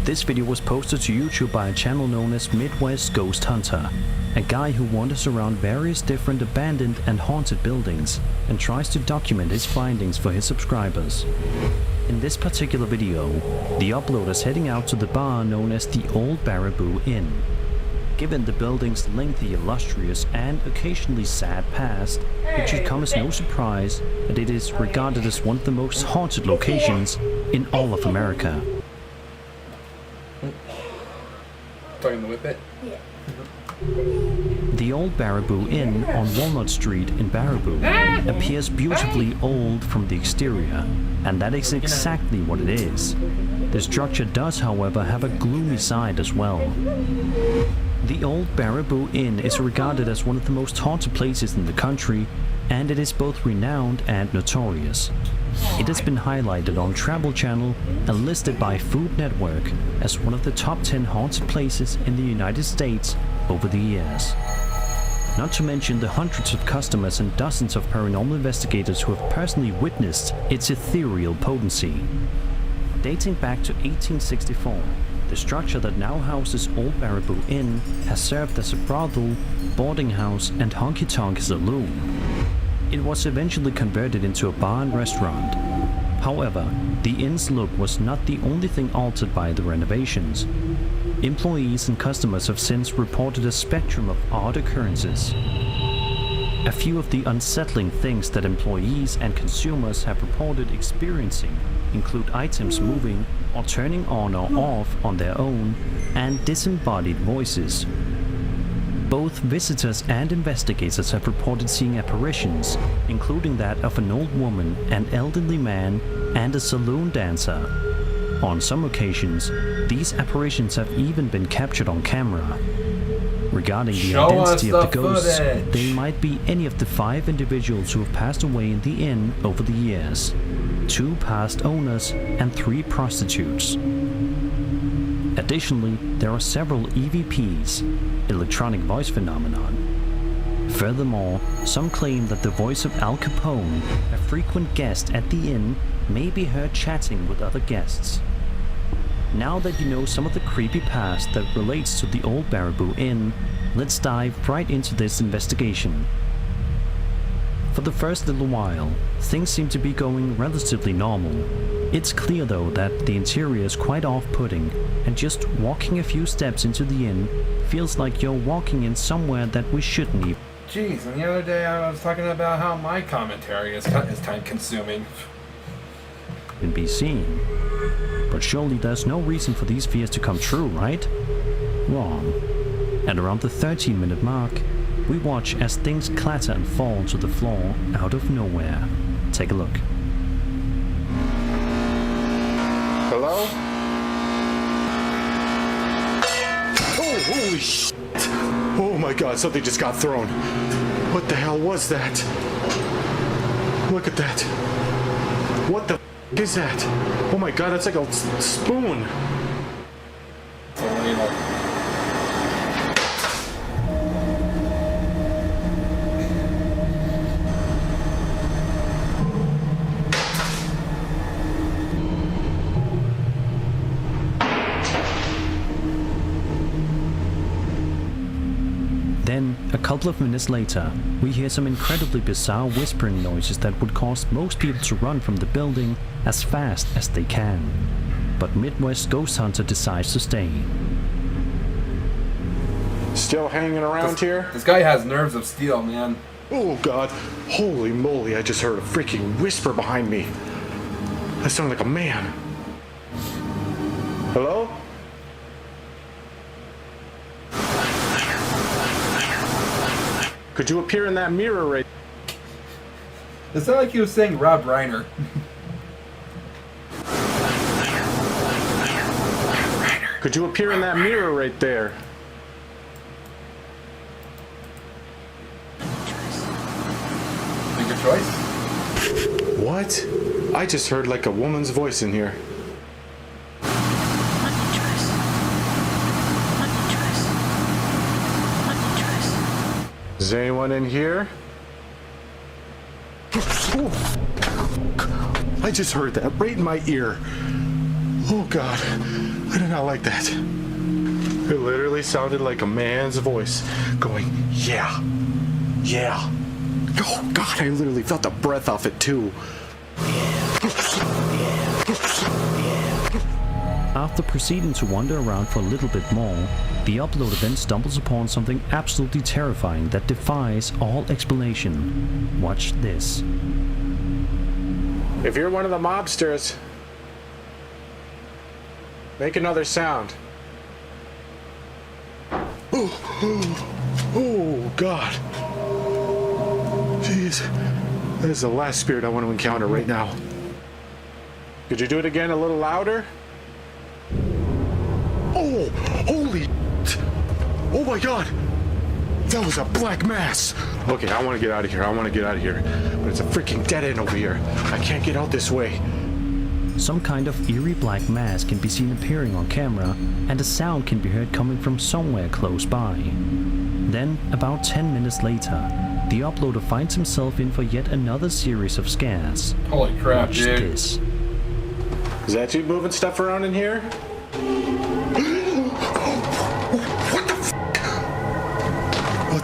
This video was posted to YouTube by a channel known as Midwest Ghost Hunter, a guy who wanders around various different abandoned and haunted buildings and tries to document his findings for his subscribers. In this particular video, the uploader is heading out to the bar known as the Old Baraboo Inn. Given the building's lengthy, illustrious, and occasionally sad past, it should come as no surprise that it is regarded as one of the most haunted locations in all of America. Talking the whippet? Yeah. The Old Baraboo Inn on Walnut Street in Baraboo appears beautifully old from the exterior, and that is exactly what it is. The structure does, however, have a gloomy side as well. The Old Baraboo Inn is regarded as one of the most haunted places in the country, and it is both renowned and notorious. It has been highlighted on Travel Channel and listed by Food Network as one of the top 10 haunted places in the United States over the years. Not to mention the hundreds of customers and dozens of paranormal investigators who have personally witnessed its ethereal potency. Dating back to 1864, The structure that now houses Old Baraboo Inn has served as a brothel, boarding house, and honky-tonk saloon. It was eventually converted into a bar and restaurant. However, the inn's look was not the only thing altered by the renovations. Employees and customers have since reported a spectrum of odd occurrences. A few of the unsettling things that employees and consumers have reported experiencing include items moving or turning on or off on their own, and disembodied voices. Both visitors and investigators have reported seeing apparitions, including that of an old woman, an elderly man, and a saloon dancer. On some occasions, these apparitions have even been captured on camera. Regarding the identity of the ghosts, they might be any of the 5 individuals who have passed away in the inn over the years, 2 past owners, and 3 prostitutes. Additionally, there are several EVPs, electronic voice phenomenon. Furthermore, some claim that the voice of Al Capone, a frequent guest at the inn, may be heard chatting with other guests. Now that you know some of the creepy past that relates to the Old Baraboo Inn, let's dive right into this investigation. For the first little while, things seem to be going relatively normal. It's clear though that the interior is quite off-putting, and just walking a few steps into the inn feels like you're walking in somewhere that we shouldn't even. Jeez, and the other day I was talking about how my commentary is time-consuming. Be seen. But surely there's no reason for these fears to come true, right? Wrong. At around the 13-minute mark, we watch as things clatter and fall to the floor out of nowhere. Take a look. Hello? Oh, holy shit! Oh my god, something just got thrown. What the hell was that? Look at that. What the is that? Oh my god, that's like a spoon. Then, a couple of minutes later, we hear some incredibly bizarre whispering noises that would cause most people to run from the building as fast as they can. But Midwest Ghost Hunter decides to stay. Still hanging around here? This guy has nerves of steel, man. Oh god, holy moly, I just heard a freaking whisper behind me. That sounded like a man. Hello? Could you appear in that mirror right? It sounded like he was saying Rob Reiner. Could you appear in that mirror right there? Make your choice. What? I just heard like a woman's voice in here. Is anyone in here? I just heard that right in my ear. Oh god, I do not like that. It literally sounded like a man's voice going, yeah, yeah. Oh god, I literally felt the breath off it too. After proceeding to wander around for a little bit more, the uploader then stumbles upon something absolutely terrifying that defies all explanation. Watch this. If you're one of the mobsters, make another sound. Oh god. Jeez. That is the last spirit I want to encounter right now. Could you do it again a little louder? Oh, holy shit. Oh my god. That was a black mass. Okay, I want to get out of here. I want to get out of here. But it's a freaking dead end over here. I can't get out this way. Some kind of eerie black mass can be seen appearing on camera, and a sound can be heard coming from somewhere close by. Then, about 10 minutes later, the uploader finds himself in for yet another series of scares. Holy crap, Watch dude. this. Is that you moving stuff around in here?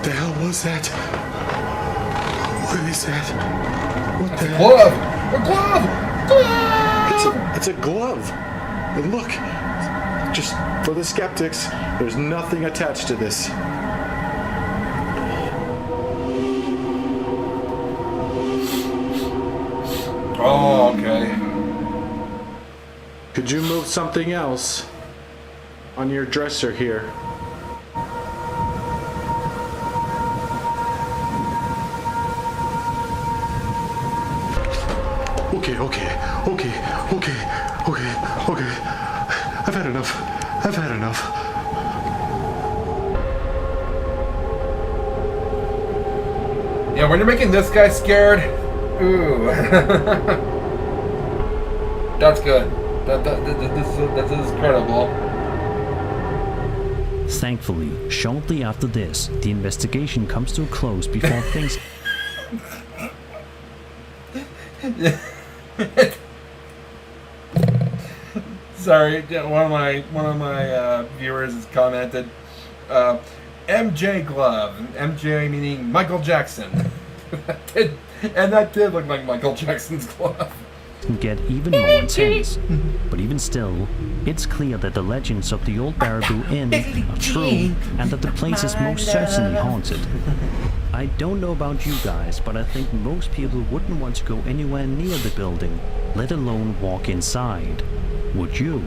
the hell was that? What is that? What the hell? Glove! A glove! Glove! It's a glove. And look, just for the skeptics, there's nothing attached to this. Oh, okay. Could you move something else on your dresser here? Okay. I've had enough. Yeah, when you're making this guy scared, ooh. That's good. This is incredible. Thankfully, shortly after this, the investigation comes to a close before things... Sorry, one of my viewers has commented, MJ glove. MJ meaning Michael Jackson. And that did look like Michael Jackson's glove. Get even more intense. But even still, it's clear that the legends of the old Baraboo Inn are true and that the place is most certainly haunted. I don't know about you guys, but I think most people wouldn't want to go anywhere near the building, let alone walk inside. Would you?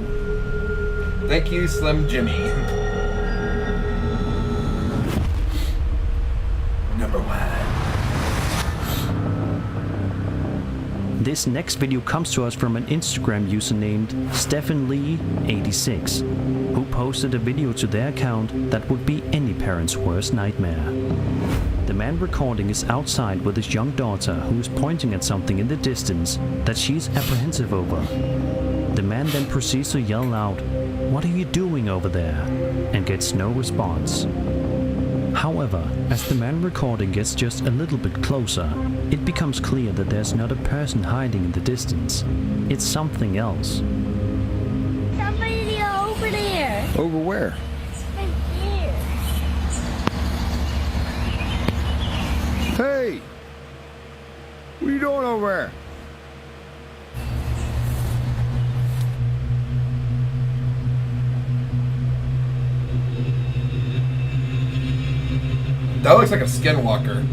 Thank you, Slim Jimmy. Number 1. This next video comes to us from an Instagram user named StephenLee86, who posted a video to their account that would be any parent's worst nightmare. The man recording is outside with his young daughter, who is pointing at something in the distance that she is apprehensive over. The man then proceeds to yell out, "What are you doing over there?" and gets no response. However, as the man recording gets just a little bit closer, it becomes clear that there's not a person hiding in the distance. It's something else. Somebody over there. Over where? Right there. Hey! What are you doing over there? That looks like a skinwalker.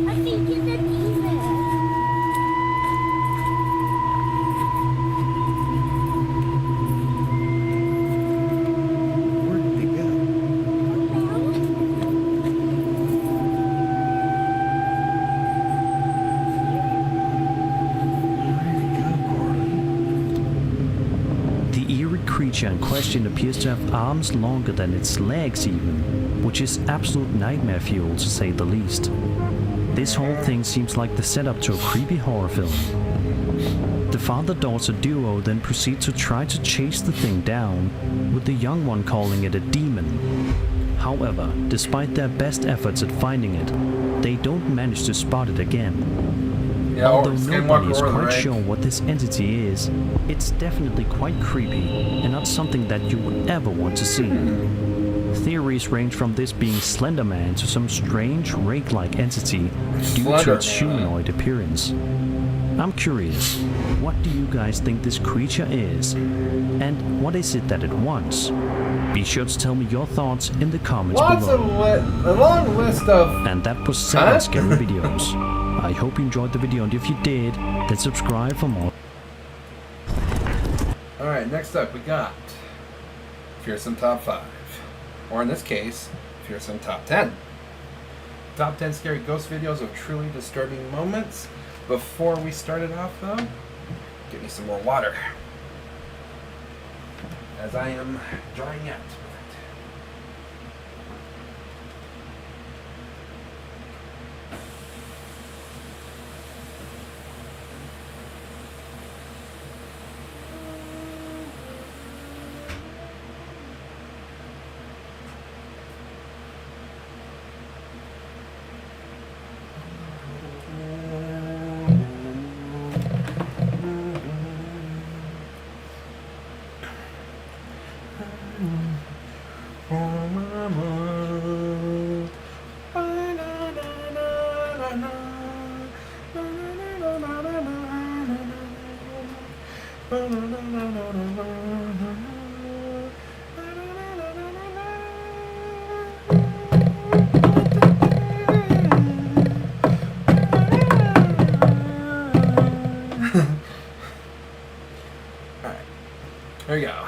I think it's a demon. Where did he go? The eerie creature in question appears to have arms longer than its legs even, which is absolute nightmare fuel to say the least. This whole thing seems like the setup to a creepy horror film. The father-daughter duo then proceed to try to chase the thing down, with the young one calling it a demon. However, despite their best efforts at finding it, they don't manage to spot it again. Yeah, Although Skinwalker nobody is or the quite Ray. sure what this entity is, it's definitely quite creepy and not something that you would ever want to see. Theories range from this being Slender Man to some strange rake-like entity due to its humanoid appearance. I'm curious, what do you guys think this creature is? And what is it that it wants? Be sure to tell me your thoughts in the comments below. A long list of... And that was 7 scary videos. I hope you enjoyed the video, and if you did, then subscribe for more. Alright, next up we got Fearsome Top 5. Or in this case, Fearsome Top 10. Top 10 scary ghost videos of truly disturbing moments. Before we start it off though, get me some more water, as I am drying out. Alright, there we go.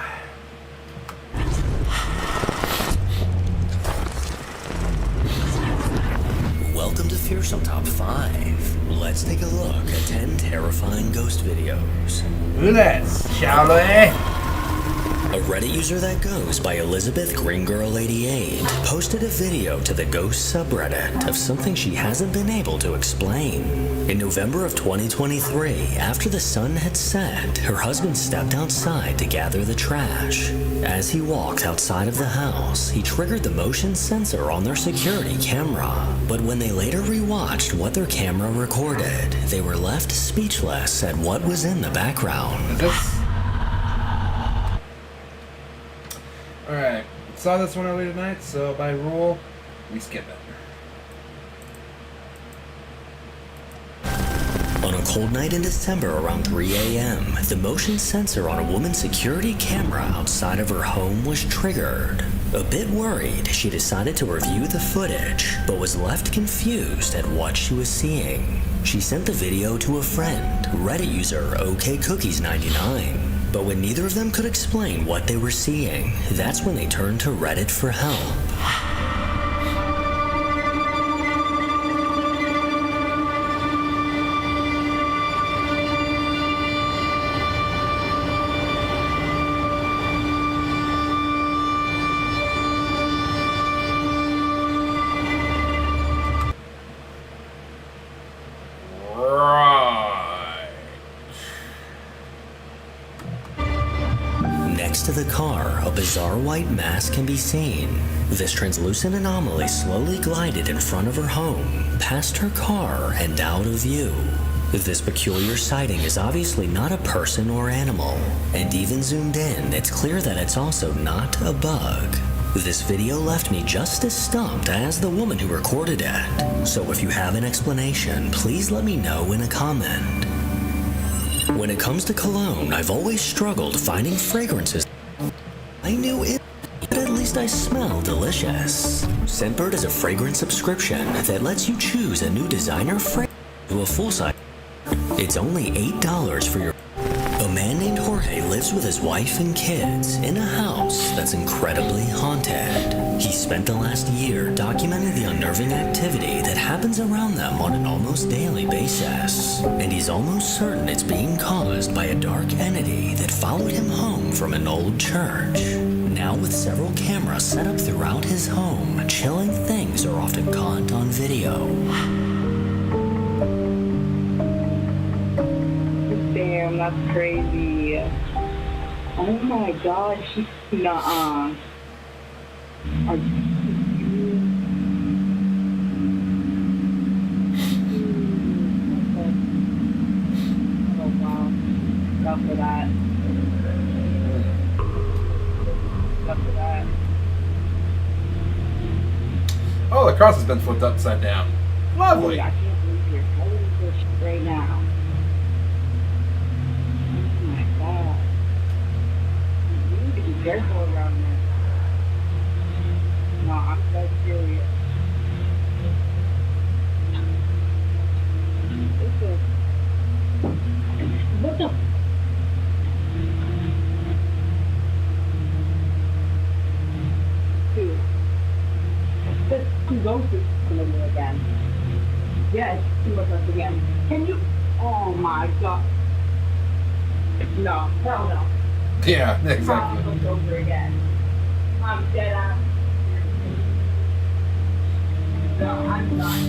Welcome to Fearsome Top 5. Let's take a look at 10 terrifying ghost videos. Let's, shall we? A Reddit user that goes by Elizabeth Greengirl88 posted a video to the ghost subreddit of something she hasn't been able to explain. In November of 2023, after the sun had set, her husband stepped outside to gather the trash. As he walked outside of the house, he triggered the motion sensor on their security camera. But when they later rewatched what their camera recorded, they were left speechless at what was in the background. Alright, saw this one earlier tonight, so by rule, we skip it. On a cold night in December around 3 a.m., the motion sensor on a woman's security camera outside of her home was triggered. A bit worried, she decided to review the footage, but was left confused at what she was seeing. She sent the video to a friend, Reddit user OKCookies99. But when neither of them could explain what they were seeing, that's when they turned to Reddit for help. Next to the car, a bizarre white mass can be seen. This translucent anomaly slowly glided in front of her home, past her car, and out of view. This peculiar sighting is obviously not a person or animal, and even zoomed in, it's clear that it's also not a bug. This video left me just as stumped as the woman who recorded it. So if you have an explanation, please let me know in a comment. When it comes to cologne, I've always struggled finding fragrances I knew it, but at least I smell delicious. Scentbird is a fragrance subscription that lets you choose a new designer fragrance to a full size. It's only $8 for your. A man named Jorge lives with his wife and kids in a house that's incredibly haunted. He spent the last year documenting the unnerving activity that happens around them on an almost daily basis. And he's almost certain it's being caused by a dark entity that followed him home from an old church. Now with several cameras set up throughout his home, chilling things are often caught on video. Damn, that's crazy. Oh my god, she's nuh-uh. Oh wow. Enough for that. Enough for that. Oh, the cross has been flipped upside down. Lovely. I can't believe you're holding this right now. Oh my god. You need to be careful around this. No, I'm so serious. This is... What the... Dude. This ghost is coming in again. Yes, see what's up again. Can you... Oh my god. No, hell no. Yeah, exactly. Look over again. I'm dead ass. No, I'm not.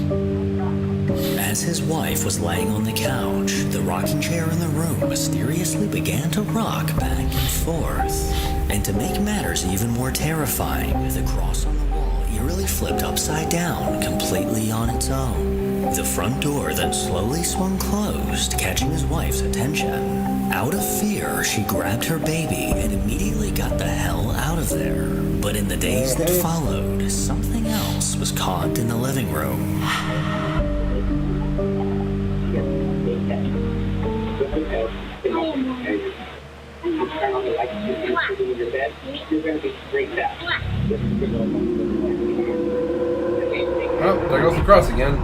As his wife was laying on the couch, the rocking chair in the room mysteriously began to rock back and forth. And to make matters even more terrifying, the cross on the wall eerily flipped upside down, completely on its own. The front door then slowly swung closed, catching his wife's attention. Out of fear, she grabbed her baby and immediately got the hell out of there. But in the days that followed, something else was caught in the living room. Oh, there goes the cross again.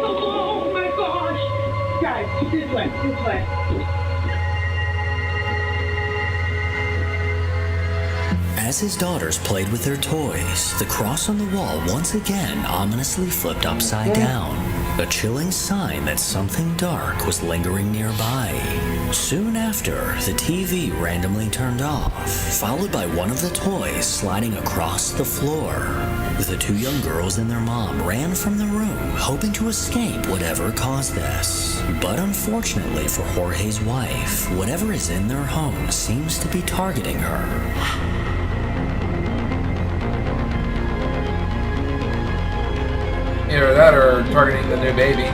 Oh my gosh! Guys, this way, this way. As his daughters played with their toys, the cross on the wall once again ominously flipped upside down, a chilling sign that something dark was lingering nearby. Soon after, the TV randomly turned off, followed by one of the toys sliding across the floor. The two young girls and their mom ran from the room, hoping to escape whatever caused this. But unfortunately for Jorge's wife, whatever is in their home seems to be targeting her. Either that or targeting the new baby.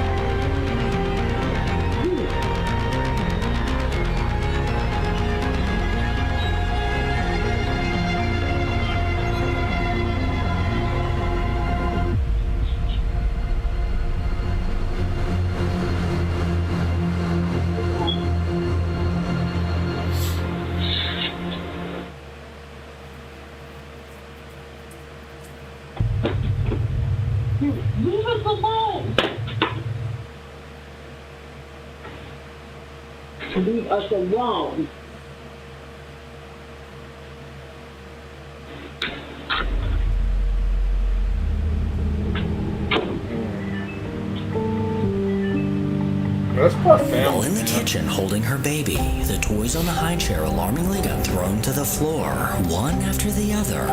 Leave us alone! Leave us alone. That's poor family. While in the kitchen holding her baby, the toys on the high chair alarmingly got thrown to the floor, one after the other.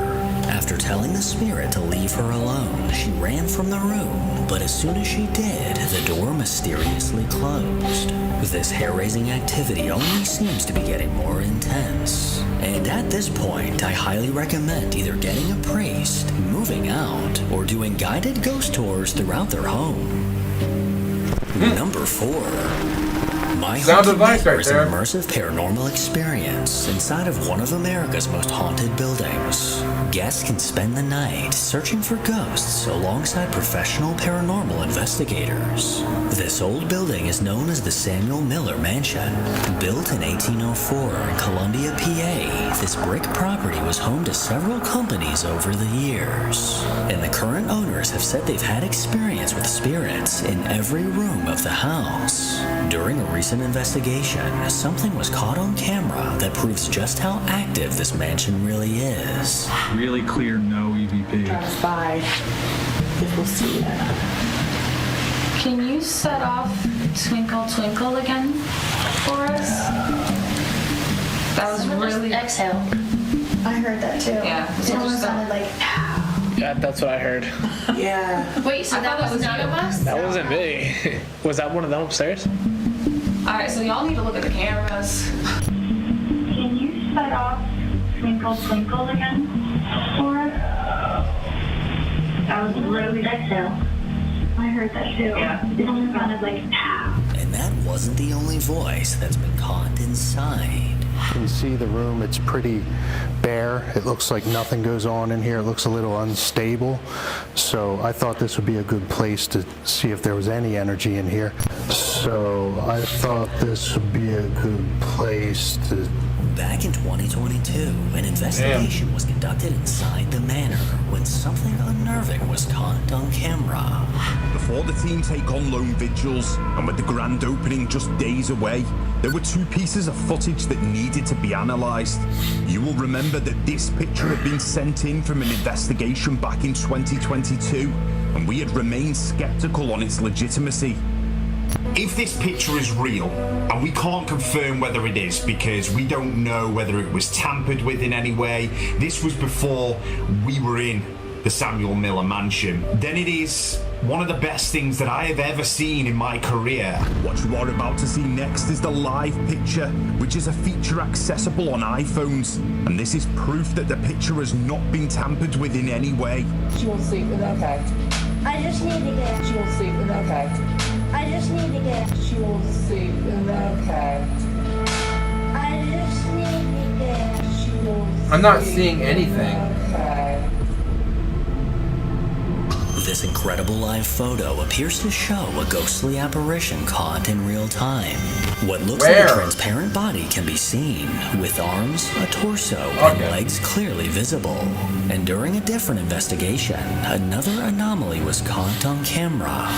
After telling the spirit to leave her alone, she ran from the room, but as soon as she did, the door mysteriously closed. This hair-raising activity only seems to be getting more intense. And at this point, I highly recommend either getting a priest, moving out, or doing guided ghost tours throughout their home. Number 4. My Haunted Neighbor is an immersive paranormal experience inside of one of America's most haunted buildings. Guests can spend the night searching for ghosts alongside professional paranormal investigators. This old building is known as the Samuel Miller Mansion. Built in 1804 in Columbia, PA, this brick property was home to several companies over the years. And the current owners have said they've had experience with spirits in every room of the house. During a recent investigation, something was caught on camera that proves just how active this mansion really is. Really clear, no EVP. Drive by. If we'll see that. Can you set off Twinkle Twinkle again for us? That was really... Exhale. I heard that too. Yeah. It almost sounded like... Yeah, that's what I heard. Yeah. Wait, so that was none of us? That wasn't me. Was that one of them upstairs? Alright, so y'all need to look at the cameras. Can you set off Twinkle Twinkle again for us? That was really exhale. I heard that too. Yeah. It almost sounded like... And that wasn't the only voice that's been caught inside. You can see the room, it's pretty bare. It looks like nothing goes on in here. It looks a little unstable. So I thought this would be a good place to see if there was any energy in here. So I thought this would be a good place to... Back in 2022, an investigation was conducted inside the manor when something unnerving was caught on camera. Before the team take on lone vigils, and with the grand opening just days away, there were 2 pieces of footage that needed to be analysed. You will remember that this picture had been sent in from an investigation back in 2022, and we had remained sceptical on its legitimacy. If this picture is real, and we can't confirm whether it is because we don't know whether it was tampered with in any way, this was before we were in the Samuel Miller mansion, then it is one of the best things that I have ever seen in my career. What you are about to see next is the live picture, which is a feature accessible on iPhones, and this is proof that the picture has not been tampered with in any way. She won't sleep with okay. I just need to get. She won't sleep with okay. I just need to get. She won't sleep with okay. I just need to get. She won't I'm not seeing anything. okay. This incredible live photo appears to show a ghostly apparition caught in real time. What looks like a transparent body can be seen, with arms, a torso, and legs clearly visible. And during a different investigation, another anomaly was caught on camera.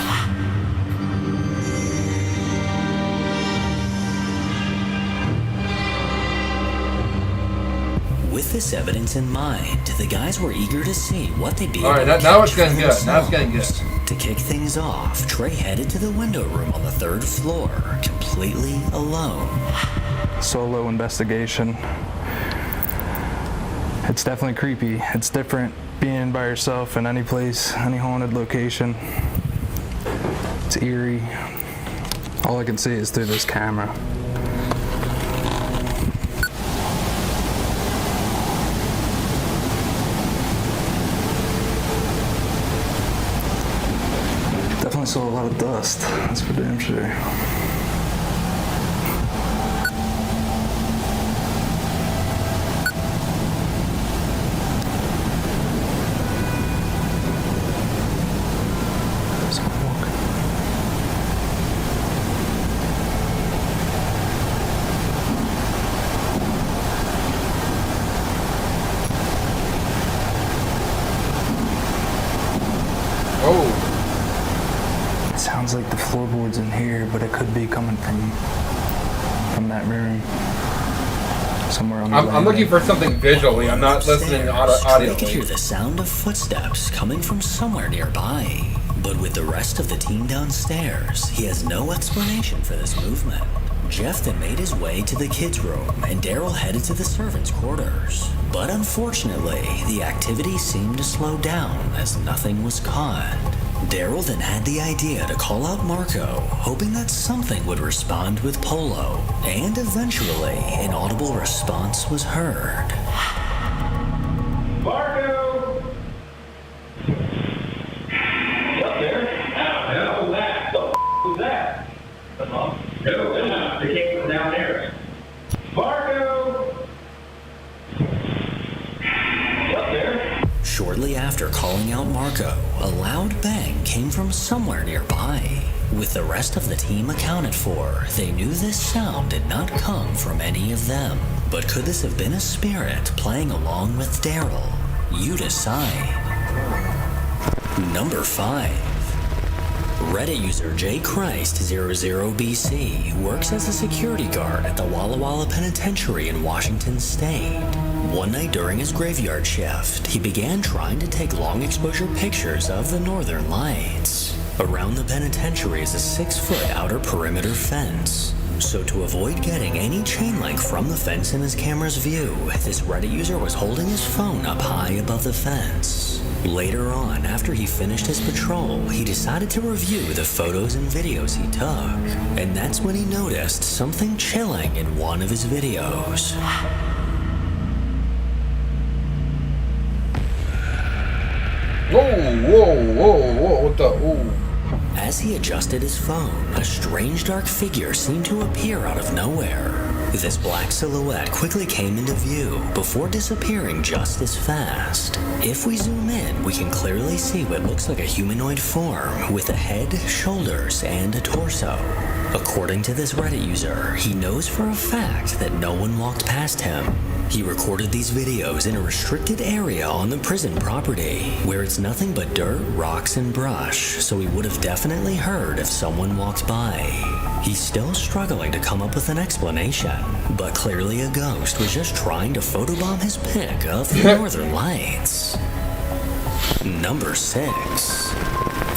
With this evidence in mind, the guys were eager to see what they'd be able to catch. Now it's getting for good. Now it's getting good. themselves. To kick things off, Trey headed to the window room on the 3rd floor, completely alone. Solo investigation. It's definitely creepy. It's different being by yourself in any place, any haunted location. It's eerie. All I can see is through this camera. Definitely saw a lot of dust, that's for damn sure. Sounds like the floorboards in here, but it could be coming from that room. Somewhere on the I'm looking for something visually. I'm not listening to audio. Trey could hear the sound of footsteps coming from somewhere nearby. But with the rest of the team downstairs, he has no explanation for this movement. Jeff then made his way to the kids' room, and Daryl headed to the servants' quarters. But unfortunately, the activity seemed to slow down as nothing was caught. Daryl then had the idea to call out Marco, hoping that something would respond with Polo, and eventually an audible response was heard. Marco! Up there? How the hell was that? The was that? No, they came from down there. Marco! Up there? Shortly after calling out Marco, a loud bang came from somewhere nearby. With the rest of the team accounted for, they knew this sound did not come from any of them. But could this have been a spirit playing along with Daryl? You decide. Number 5. Reddit user JChrist00BC works as a security guard at the Walla Walla Penitentiary in Washington State. One night during his graveyard shift, he began trying to take long exposure pictures of the northern lights. Around the penitentiary is a 6-foot outer perimeter fence. So to avoid getting any chain link from the fence in his camera's view, this Reddit user was holding his phone up high above the fence. Later on, after he finished his patrol, he decided to review the photos and videos he took. And that's when he noticed something chilling in one of his videos. Whoa, what the, ooh. As he adjusted his phone, a strange dark figure seemed to appear out of nowhere. This black silhouette quickly came into view before disappearing just as fast. If we zoom in, we can clearly see what looks like a humanoid form with a head, shoulders, and a torso. According to this Reddit user, he knows for a fact that no one walked past him. He recorded these videos in a restricted area on the prison property, where it's nothing but dirt, rocks, and brush, so he would have definitely heard if someone walked by. He's still struggling to come up with an explanation, but clearly a ghost was just trying to photobomb his pic of the northern lights. Number 6.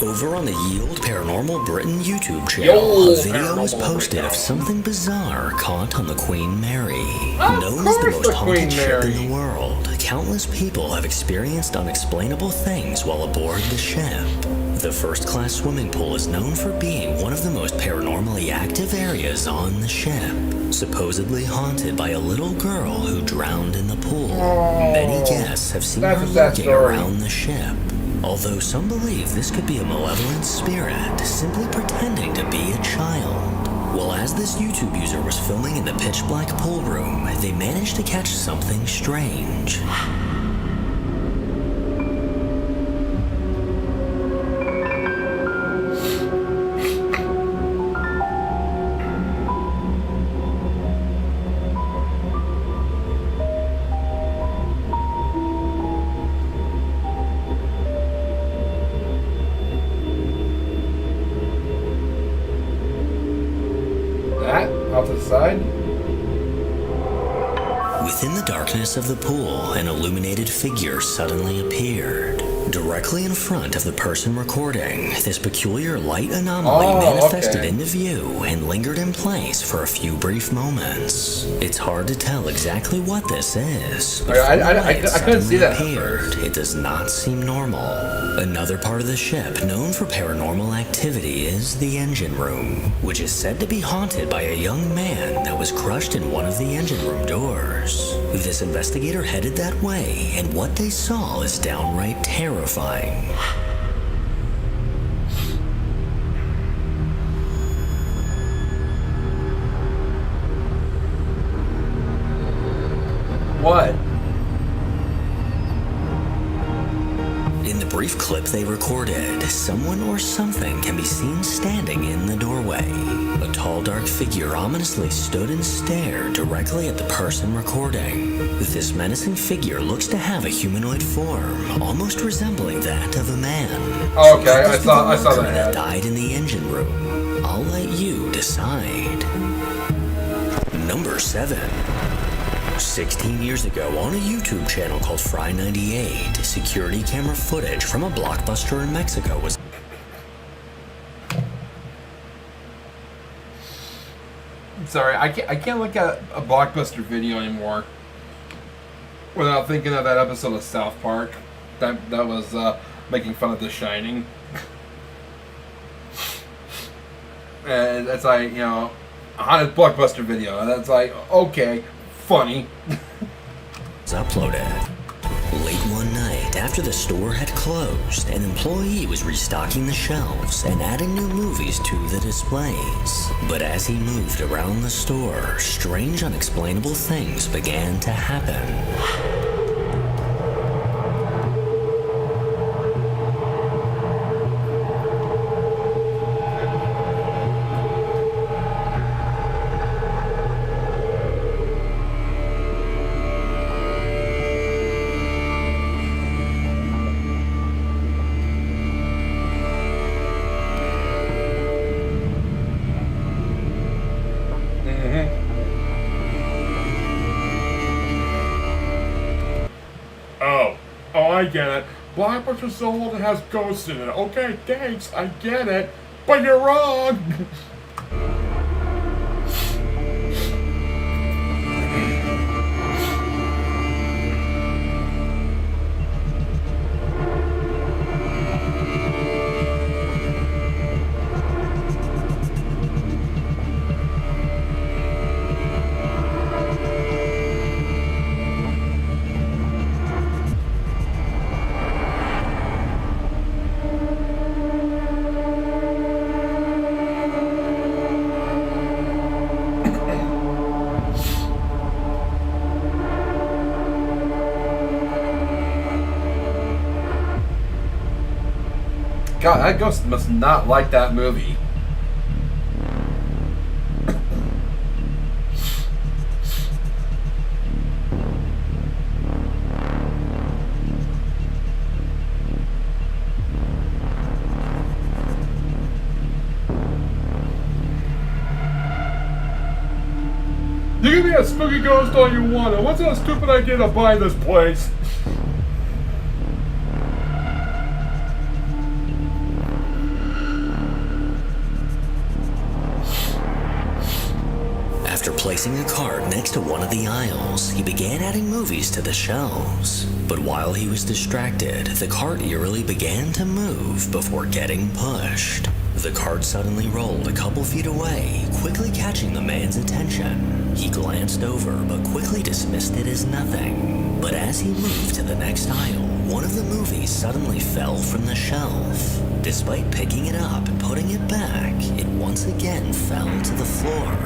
Over on the Yield Paranormal Britain YouTube channel, a video was Paranormal posted Britain. of something bizarre caught on the Queen Mary. Of Known as the course most the haunted Queen ship Mary. in the world, countless people have experienced unexplainable things while aboard the ship. The first-class swimming pool is known for being one of the most paranormally active areas on the ship, supposedly haunted by a little girl who drowned in the pool. Many guests have seen That's her a sad lurking story. around the ship. Although some believe this could be a malevolent spirit simply pretending to be a child. Well, as this YouTube user was filming in the pitch-black pool room, they managed to catch something strange. That off to the side. Within the darkness of the pool, an illuminated figure suddenly appeared. Directly in front of the person recording, this peculiar light anomaly manifested okay. into view and lingered in place for a few brief moments. It's hard to tell exactly what this is, but I from the way it couldn't see suddenly that at appeared, it does not seem normal. Another part of the ship known for paranormal activity is the engine room, which is said to be haunted by a young man that was crushed in one of the engine room doors. This investigator headed that way, and what they saw is downright terrifying. What? In the brief clip they recorded, someone or something can be seen standing in the doorway. A tall, dark figure ominously stood and stared directly at the person recording. This menacing figure looks to have a humanoid form, almost resembling that of a man. Oh, okay, Could I this be saw the that worker ad. that died in the engine room. I'll let you decide. Number 7. 16 years ago, on a YouTube channel called Fry98, security camera footage from a Blockbuster in Mexico was... I'm sorry, I can't look at a Blockbuster video anymore without thinking of that episode of South Park that was making fun of The Shining. And it's like, you know, on a Blockbuster video, and that's like, okay, funny. was uploaded. Late one night, after the store had closed, an employee was restocking the shelves and adding new movies to the displays. But as he moved around the store, strange, unexplainable things began to happen. Oh, I get it. Blockbuster's so old it has ghosts in it. Okay, thanks, I get it. But you're wrong! God, that ghost must not like that movie. You can be a spooky ghost all you want. What's that stupid idea to buy this place? placing a cart next to one of the aisles, he began adding movies to the shelves. But while he was distracted, the cart eerily began to move before getting pushed. The cart suddenly rolled a couple feet away, quickly catching the man's attention. He glanced over, but quickly dismissed it as nothing. But as he moved to the next aisle, one of the movies suddenly fell from the shelf. Despite picking it up and putting it back, it once again fell to the floor.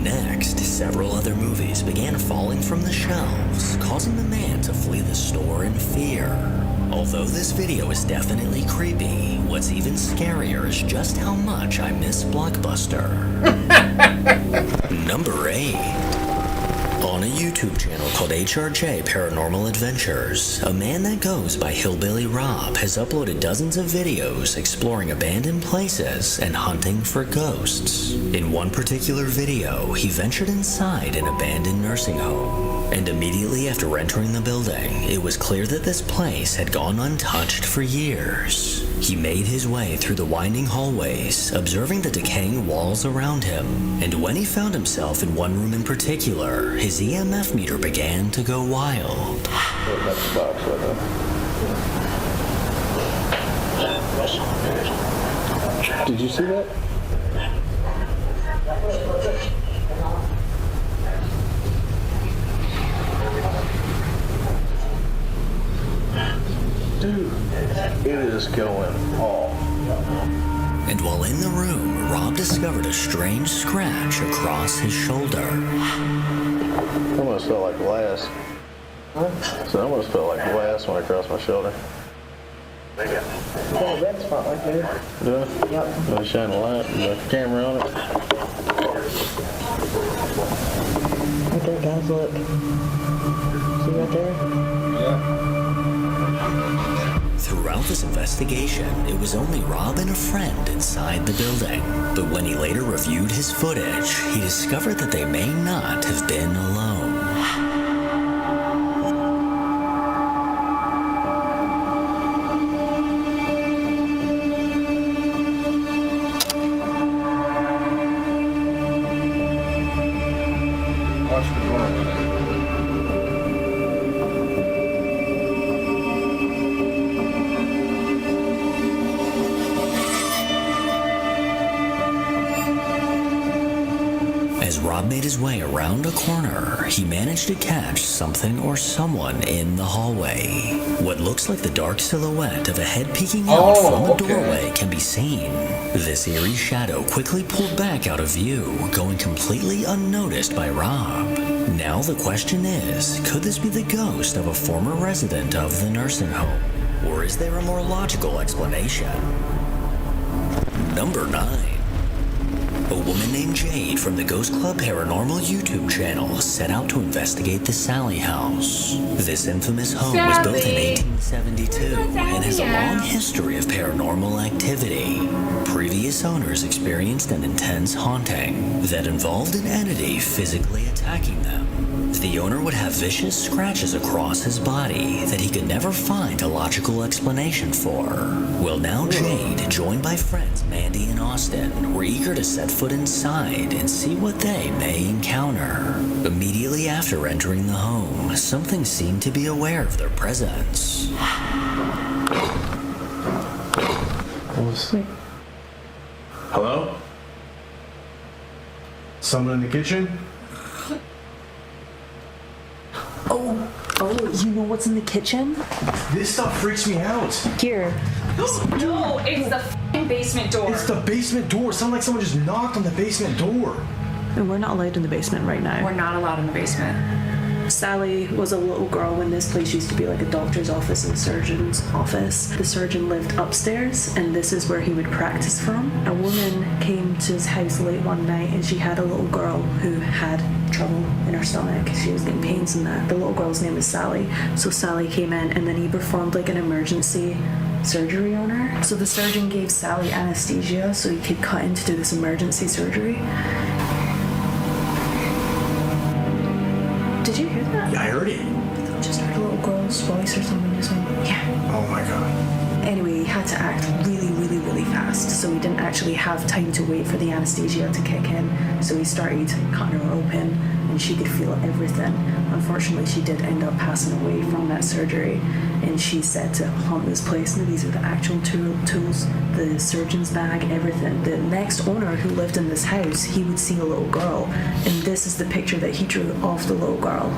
Next, several other movies began falling from the shelves, causing the man to flee the store in fear. Although this video is definitely creepy, what's even scarier is just how much I miss Blockbuster. Number 8. On a YouTube channel called HRJ Paranormal Adventures, a man that goes by Hillbilly Rob has uploaded dozens of videos exploring abandoned places and hunting for ghosts. In one particular video, he ventured inside an abandoned nursing home, and immediately after entering the building, it was clear that this place had gone untouched for years. He made his way through the winding hallways, observing the decaying walls around him, and when he found himself in one room in particular, his EMF meter began to go wild. Did you see that? Dude, it is going off. And while in the room, Rob discovered a strange scratch across his shoulder. It almost felt like glass. So it almost felt like glass when I crossed my shoulder. Oh, red spot right there. Do it? Yep. Let me shine a light and the camera on it. Right there, guys, look. See right there? Yeah. Throughout this investigation, it was only Rob and a friend inside the building. But when he later reviewed his footage, he discovered that they may not have been alone. Watch the door with it. As Rob made his way around a corner, he managed to catch something or someone in the hallway. What looks like the dark silhouette of a head peeking out from a doorway can be seen. This eerie shadow quickly pulled back out of view, going completely unnoticed by Rob. Now the question is, could this be the ghost of a former resident of the nursing home? Or is there a more logical explanation? Number 9. A woman named Jade from the Ghost Club Paranormal YouTube channel set out to investigate the Sally house. This infamous home was built in 1872 and has a long history of paranormal activity. Previous owners experienced an intense haunting that involved an entity physically attacking them. The owner would have vicious scratches across his body that he could never find a logical explanation for. Well, now Jade, joined by friends Mandy and Austin, were eager to set foot inside and see what they may encounter. Immediately after entering the home, something seemed to be aware of their presence. Hello? Someone in the kitchen? Oh, you know what's in the kitchen? This stuff freaks me out. Here. No, it's the f***ing basement door. It's the basement door. It sounded like someone just knocked on the basement door. And we're not allowed in the basement right now. We're not allowed in the basement. Sally was a little girl when this place used to be like a doctor's office and surgeon's office. The surgeon lived upstairs, and this is where he would practice from. A woman came to his house late one night, and she had a little girl who had trouble in her stomach. She was getting pains in that. The little girl's name is Sally. So Sally came in, and then he performed like an emergency surgery on her. So the surgeon gave Sally anesthesia so he could cut in to do this emergency surgery. Did you hear that? Yeah, I heard it. I just heard a little girl's voice or something just went, yeah. Oh my god. Anyway, he had to act really, really, really fast, so he didn't actually have time to wait for the anesthesia to kick in. So he started cutting her open, and she could feel everything. Unfortunately, she did end up passing away from that surgery, and she said to haunt this place. And these are the actual tools, the surgeon's bag, everything. The next owner who lived in this house, he would see a little girl, and this is the picture that he drew of the little girl.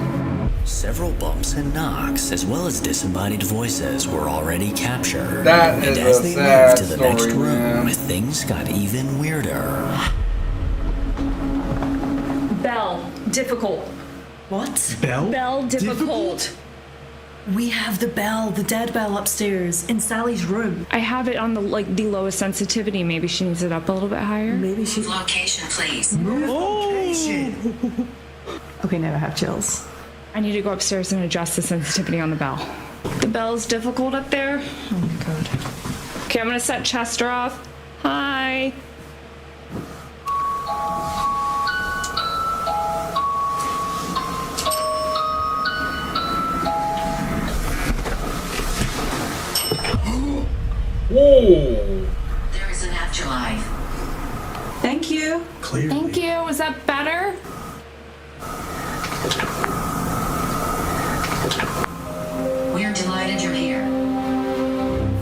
Several bumps and knocks, as well as disembodied voices, were already captured. That is and as a they sad moved to the next story, room, man. things got even weirder. Bell, difficult. What? Bell? Bell, difficult. We have the bell, the dead bell upstairs in Sally's room. I have it on the lowest sensitivity. Maybe she needs it up a little bit higher. Maybe she. Location, please. Location. Okay, now I have chills. I need to go upstairs and adjust the sensitivity on the bell. The bell's difficult up there. Oh my god. Okay, I'm gonna set Chester off. Hi. Whoa! There is an afterlife. Thank you. Clearly. Thank you. Is that better? We're delighted you're here.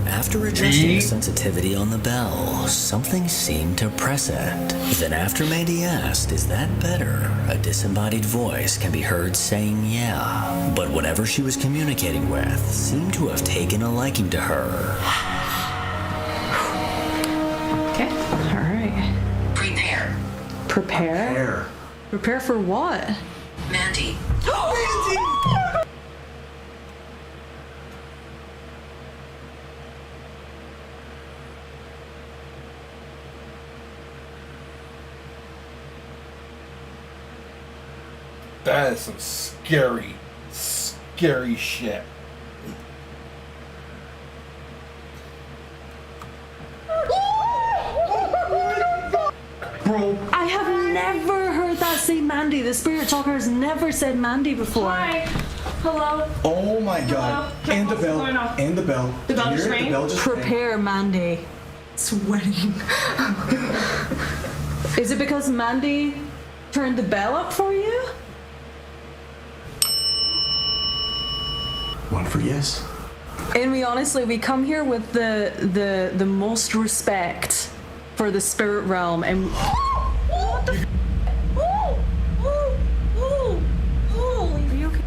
After adjusting the sensitivity on the bell, something seemed to press it. Then after Mandy asked, "Is that better?" a disembodied voice can be heard saying yeah. But whatever she was communicating with seemed to have taken a liking to her. Okay. All right. Prepare. Prepare? Prepare for what? Mandy. That is some scary, scary shit. Bro. I have never heard that say Mandy. The spirit talker has never said Mandy before. Hi. Hello. Oh my god. Hello? And the What's bell. going on? And the bell. The bell Did you just hear it? rang? The bell just Prepare, Mandy. Sweating. Is it because Mandy turned the bell up for you? One for yes. And we come here with the most respect for the spirit realm, and what the Are you okay?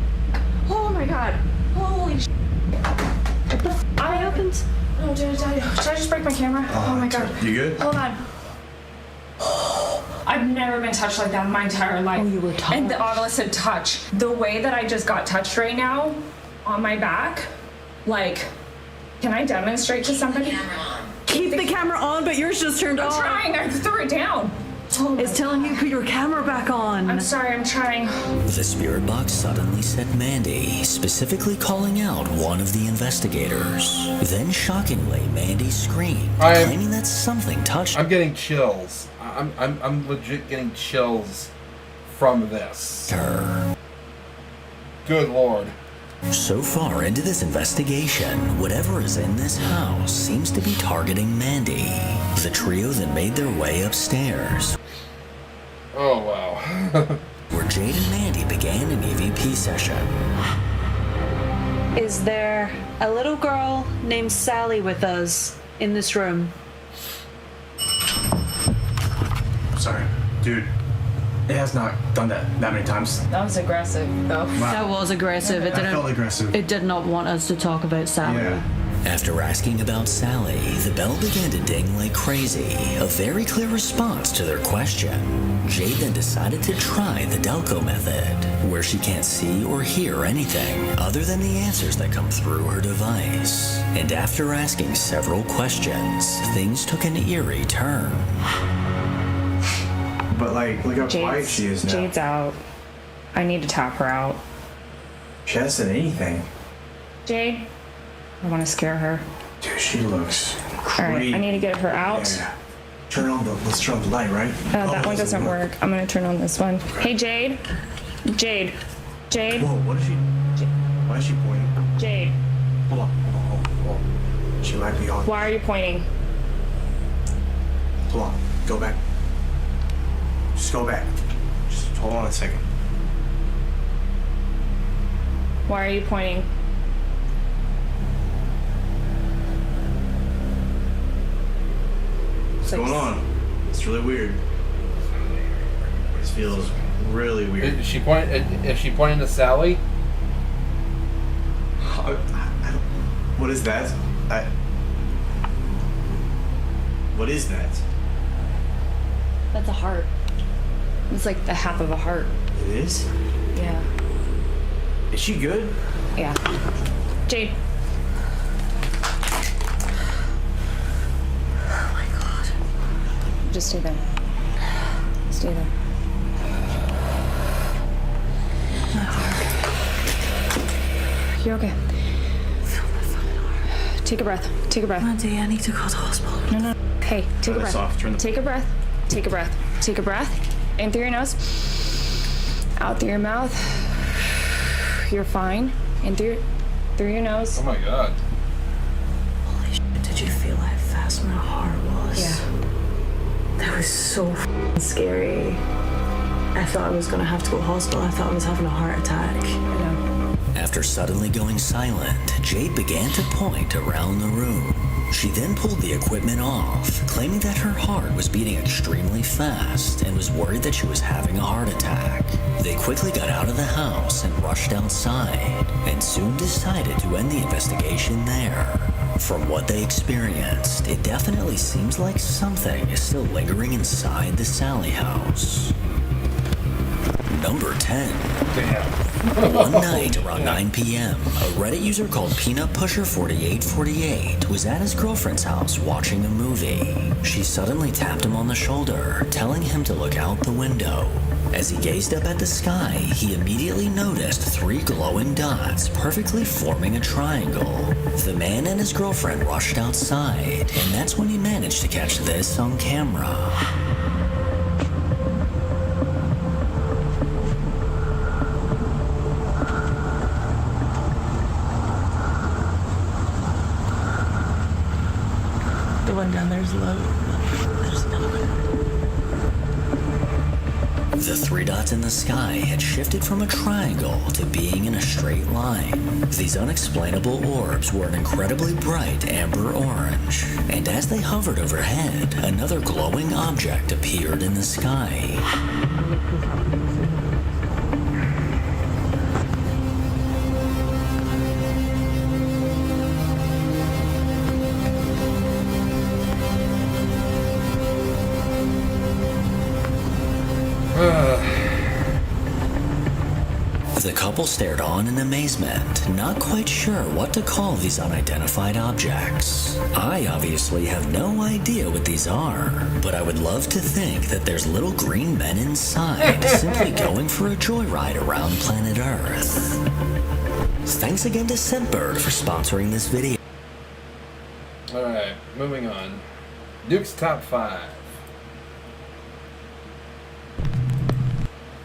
Oh my god. Holy sh! What the I happened? Oh, did I just break my camera? Oh my god. You good? Hold on. I've never been touched like that in my entire life. Oh, you were touched. And the opposite touch. The way that I just got touched right now on my back, like, can I demonstrate to somebody? keep the camera on, but yours just turned I'm off. trying. I threw it down. It's telling you to put your camera back on. I'm sorry. I'm trying. The spirit box suddenly said Mandy, specifically calling out one of the investigators. Then shockingly, Mandy screamed, claiming that something touched her. I'm getting chills. I'm legit getting chills from this. Good lord. So far into this investigation, whatever is in this house seems to be targeting Mandy. The trio then made their way upstairs. Oh wow. Where Jade and Mandy began an EVP session. Is there a little girl named Sally with us in this room? Sorry, dude. It has not done that many times. That was aggressive, though. Wow. That was aggressive. It That didn't. felt aggressive. It did not want us to talk about Sally. Yeah. After asking about Sally, the bell began to ding like crazy, a very clear response to their question. Jade then decided to try the Delco method, where she can't see or hear anything other than the answers that come through her device. And after asking several questions, things took an eerie turn. But like, look how quiet she is now. Jade's out. I need to tap her out. She hasn't said anything. Jade, I want to scare her. Dude, she looks All right, I need to get her out. Yeah. Let's turn on the light, right? That one doesn't work. I'm gonna turn on this one. Hey, Jade. Jade. Jade. Whoa, what is she? Why is she pointing? Jade. Hold on. She might be on. Why are you pointing? Hold on. Go back. Just go back. Just hold on a second. Why are you pointing? What's going on? It's really weird. This feels really weird. Is she pointing to Sally? I don't, what is that? What is that? That's a heart. It's like the half of a heart. It is? Yeah. Is she good? Yeah. Jade. Oh my god. Just stay there. Stay there. You're okay. Take a breath. Take a breath. Auntie, I need to go to the hospital. No. Hey, take a breath. Take a breath. Take a breath. Take a breath. In through your nose. Out through your mouth. You're fine. In through your nose. Oh my god. Holy shit, did you feel how fast my heart was? Yeah. That was so f***ing scary. I thought I was gonna have to go to hospital. I thought I was having a heart attack. After suddenly going silent, Jade began to point around the room. She then pulled the equipment off, claiming that her heart was beating extremely fast and was worried that she was having a heart attack. They quickly got out of the house and rushed outside, and soon decided to end the investigation there. From what they experienced, it definitely seems like something is still lingering inside the Sally house. Number 10. One night around 9 p.m., a Reddit user called PeanutPusher4848 was at his girlfriend's house watching a movie. She suddenly tapped him on the shoulder, telling him to look out the window. As he gazed up at the sky, he immediately noticed 3 glowing dots perfectly forming a triangle. The man and his girlfriend rushed outside, and that's when he managed to catch this on camera. The one down there's low. There's another one. The 3 dots in the sky had shifted from a triangle to being in a straight line. These unexplainable orbs were an incredibly bright amber orange, and as they hovered overhead, another glowing object appeared in the sky. The couple stared on in amazement, not quite sure what to call these unidentified objects. I obviously have no idea what these are, but I would love to think that there's little green men inside simply going for a joyride around planet Earth. Thanks again to Scentbird for sponsoring this video. Alright, moving on. Duke's Top 5.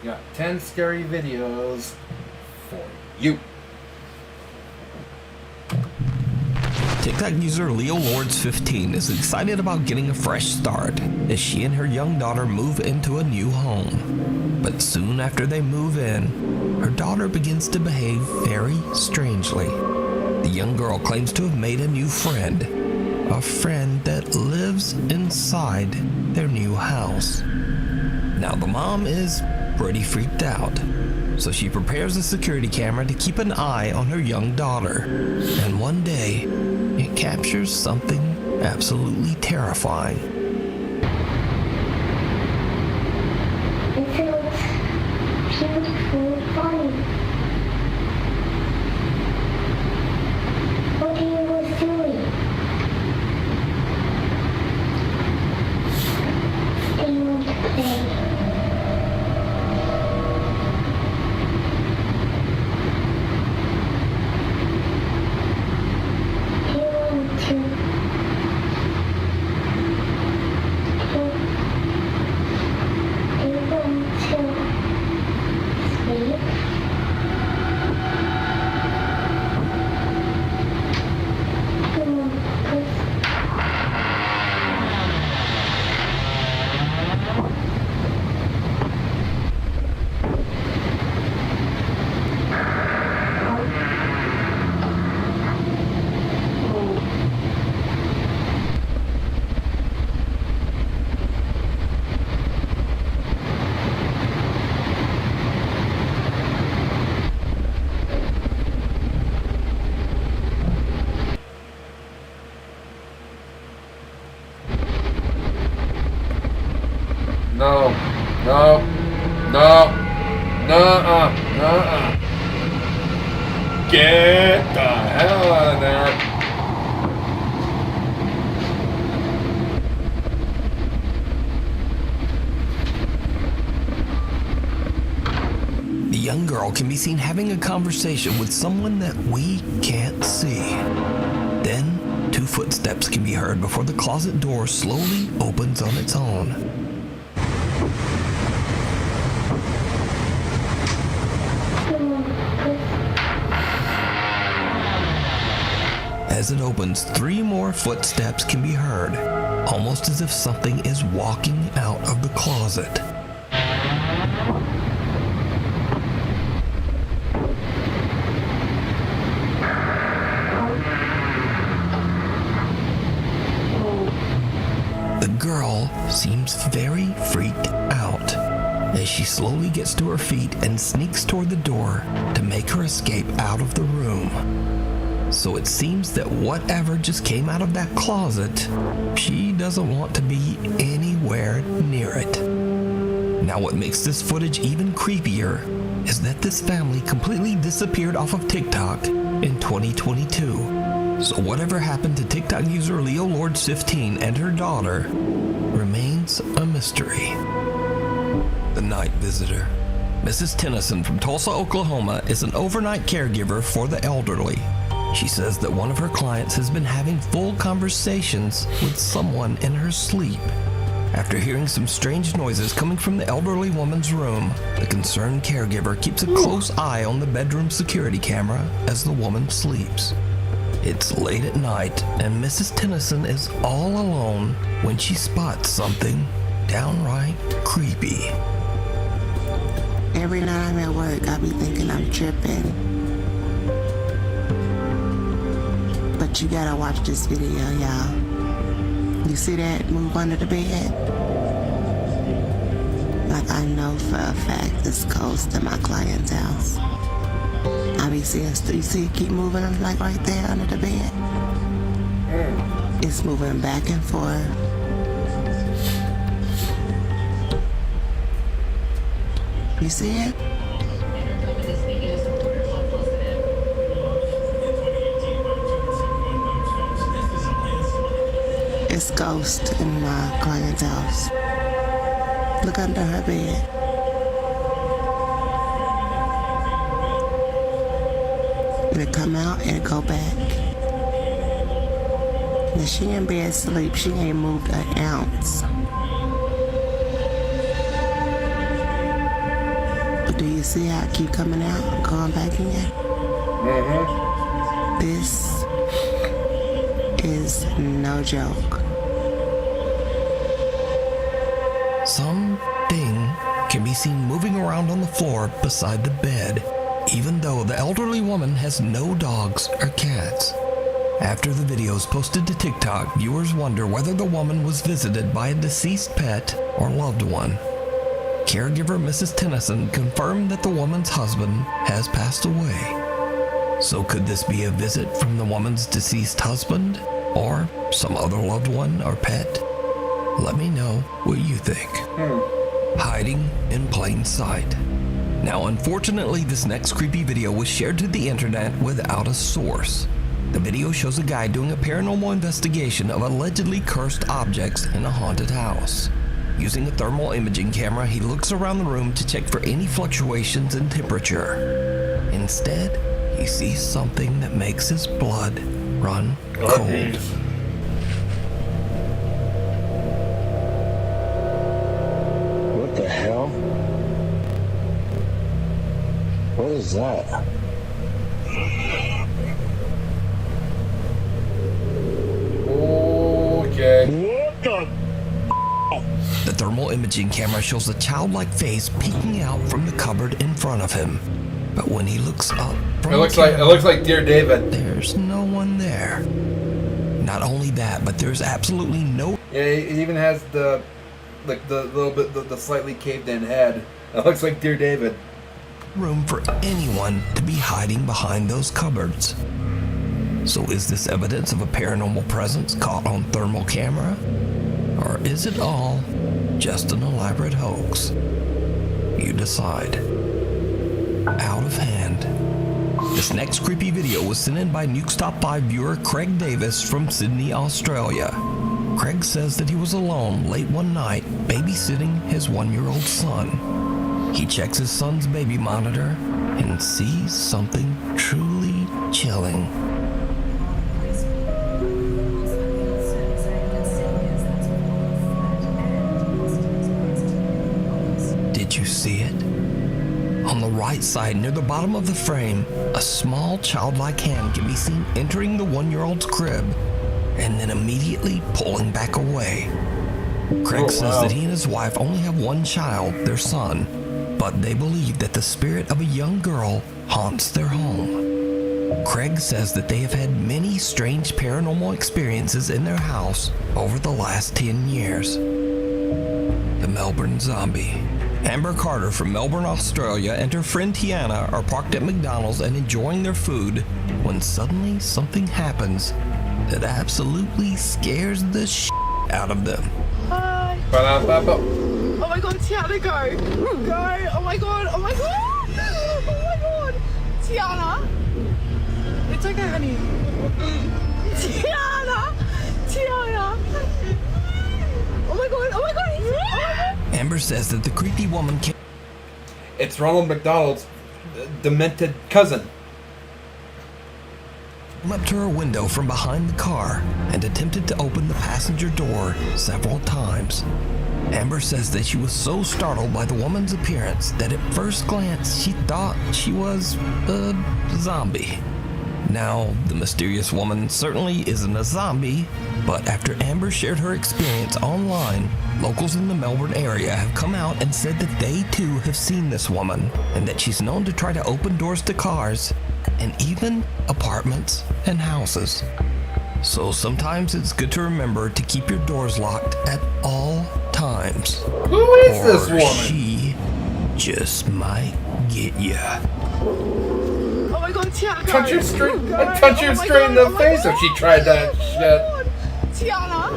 Got 10 scary videos for you. TikTok user Leo Lords 15 is excited about getting a fresh start as she and her young daughter move into a new home. But soon after they move in, her daughter begins to behave very strangely. The young girl claims to have made a new friend, a friend that lives inside their new house. Now the mom is pretty freaked out, so she prepares a security camera to keep an eye on her young daughter. And one day, it captures something absolutely terrifying. It feels beautiful and funny. What are you guys doing? Stay on today. No. No. No. Nuh-uh. Nuh-uh. Get the hell out of there. The young girl can be seen having a conversation with someone that we can't see. Then, 2 footsteps can be heard before the closet door slowly opens on its own. As it opens, 3 more footsteps can be heard, almost as if something is walking out of the closet. The girl seems very freaked out as she slowly gets to her feet and sneaks toward the door to make her escape out of the room. So it seems that whatever just came out of that closet, she doesn't want to be anywhere near it. Now what makes this footage even creepier is that this family completely disappeared off of TikTok in 2022. So whatever happened to TikTok user Leo Lords 15 and her daughter remains a mystery. The night visitor. Mrs. Tennyson from Tulsa, Oklahoma is an overnight caregiver for the elderly. She says that one of her clients has been having full conversations with someone in her sleep. After hearing some strange noises coming from the elderly woman's room, the concerned caregiver keeps a close eye on the bedroom security camera as the woman sleeps. It's late at night, and Mrs. Tennyson is all alone when she spots something downright creepy. Every night I'm at work, I be thinking I'm tripping. But you gotta watch this video, y'all. You see that move under the bed? Like I know for a fact it's close to my client's house. I be seeing, you see it keep moving like right there under the bed? It's moving back and forth. You see it? It's ghost in my client's house. Look under her bed. It'll come out and go back. Now she in bed asleep. She ain't moved an ounce. But do you see how it keep coming out and going back in? This is no joke. Something can be seen moving around on the floor beside the bed, even though the elderly woman has no dogs or cats. After the video is posted to TikTok, viewers wonder whether the woman was visited by a deceased pet or loved one. Caregiver Mrs. Tennyson confirmed that the woman's husband has passed away. So could this be a visit from the woman's deceased husband or some other loved one or pet? Let me know what you think. Hiding in plain sight. Now, unfortunately, this next creepy video was shared to the internet without a source. The video shows a guy doing a paranormal investigation of allegedly cursed objects in a haunted house. Using a thermal imaging camera, he looks around the room to check for any fluctuations in temperature. Instead, he sees something that makes his blood run cold. What the hell? What is that? Okay. What the? The thermal imaging camera shows a childlike face peeking out from the cupboard in front of him. But when he looks up from it looks like Dear David. There's no one there. Not only that, but there's absolutely no. Yeah, he even has the little bit the slightly caved in head. It looks like Dear David. Room for anyone to be hiding behind those cupboards. So is this evidence of a paranormal presence caught on thermal camera? Or is it all just an elaborate hoax? You decide. Out of hand. This next creepy video was sent in by Nuke's Top 5 viewer Craig Davis from Sydney, Australia. Craig says that he was alone late one night babysitting his 1-year-old son. He checks his son's baby monitor and sees something truly chilling. Did you see it? On the right side, near the bottom of the frame, a small childlike hand can be seen entering the 1-year-old's crib and then immediately pulling back away. Craig says that he and his wife only have one child, their son, but they believe that the spirit of a young girl haunts their home. Craig says that they have had many strange paranormal experiences in their house over the last 10 years. The Melbourne Zombie. Amber Carter from Melbourne, Australia, and her friend Tiana are parked at McDonald's and enjoying their food when suddenly something happens that absolutely scares the shit out of them. Hi. Oh my god, Tiana, go. Go. Oh my god. Oh my god. Oh my god. Tiana. It's okay, honey. Tiana. Tiana. Oh my god. Oh my god. Oh my god. Amber says that the creepy woman came. It's Ronald McDonald's demented cousin. Up to her window from behind the car and attempted to open the passenger door several times. Amber says that she was so startled by the woman's appearance that at first glance she thought she was a zombie. Now, the mysterious woman certainly isn't a zombie, but after Amber shared her experience online, locals in the Melbourne area have come out and said that they too have seen this woman and that she's known to try to open doors to cars and even apartments and houses. So sometimes it's good to remember to keep your doors locked at all times. Who is this woman? She just might get ya. Oh my god, Tiana. Touch her straight in the face if she tried that shit. Tiana.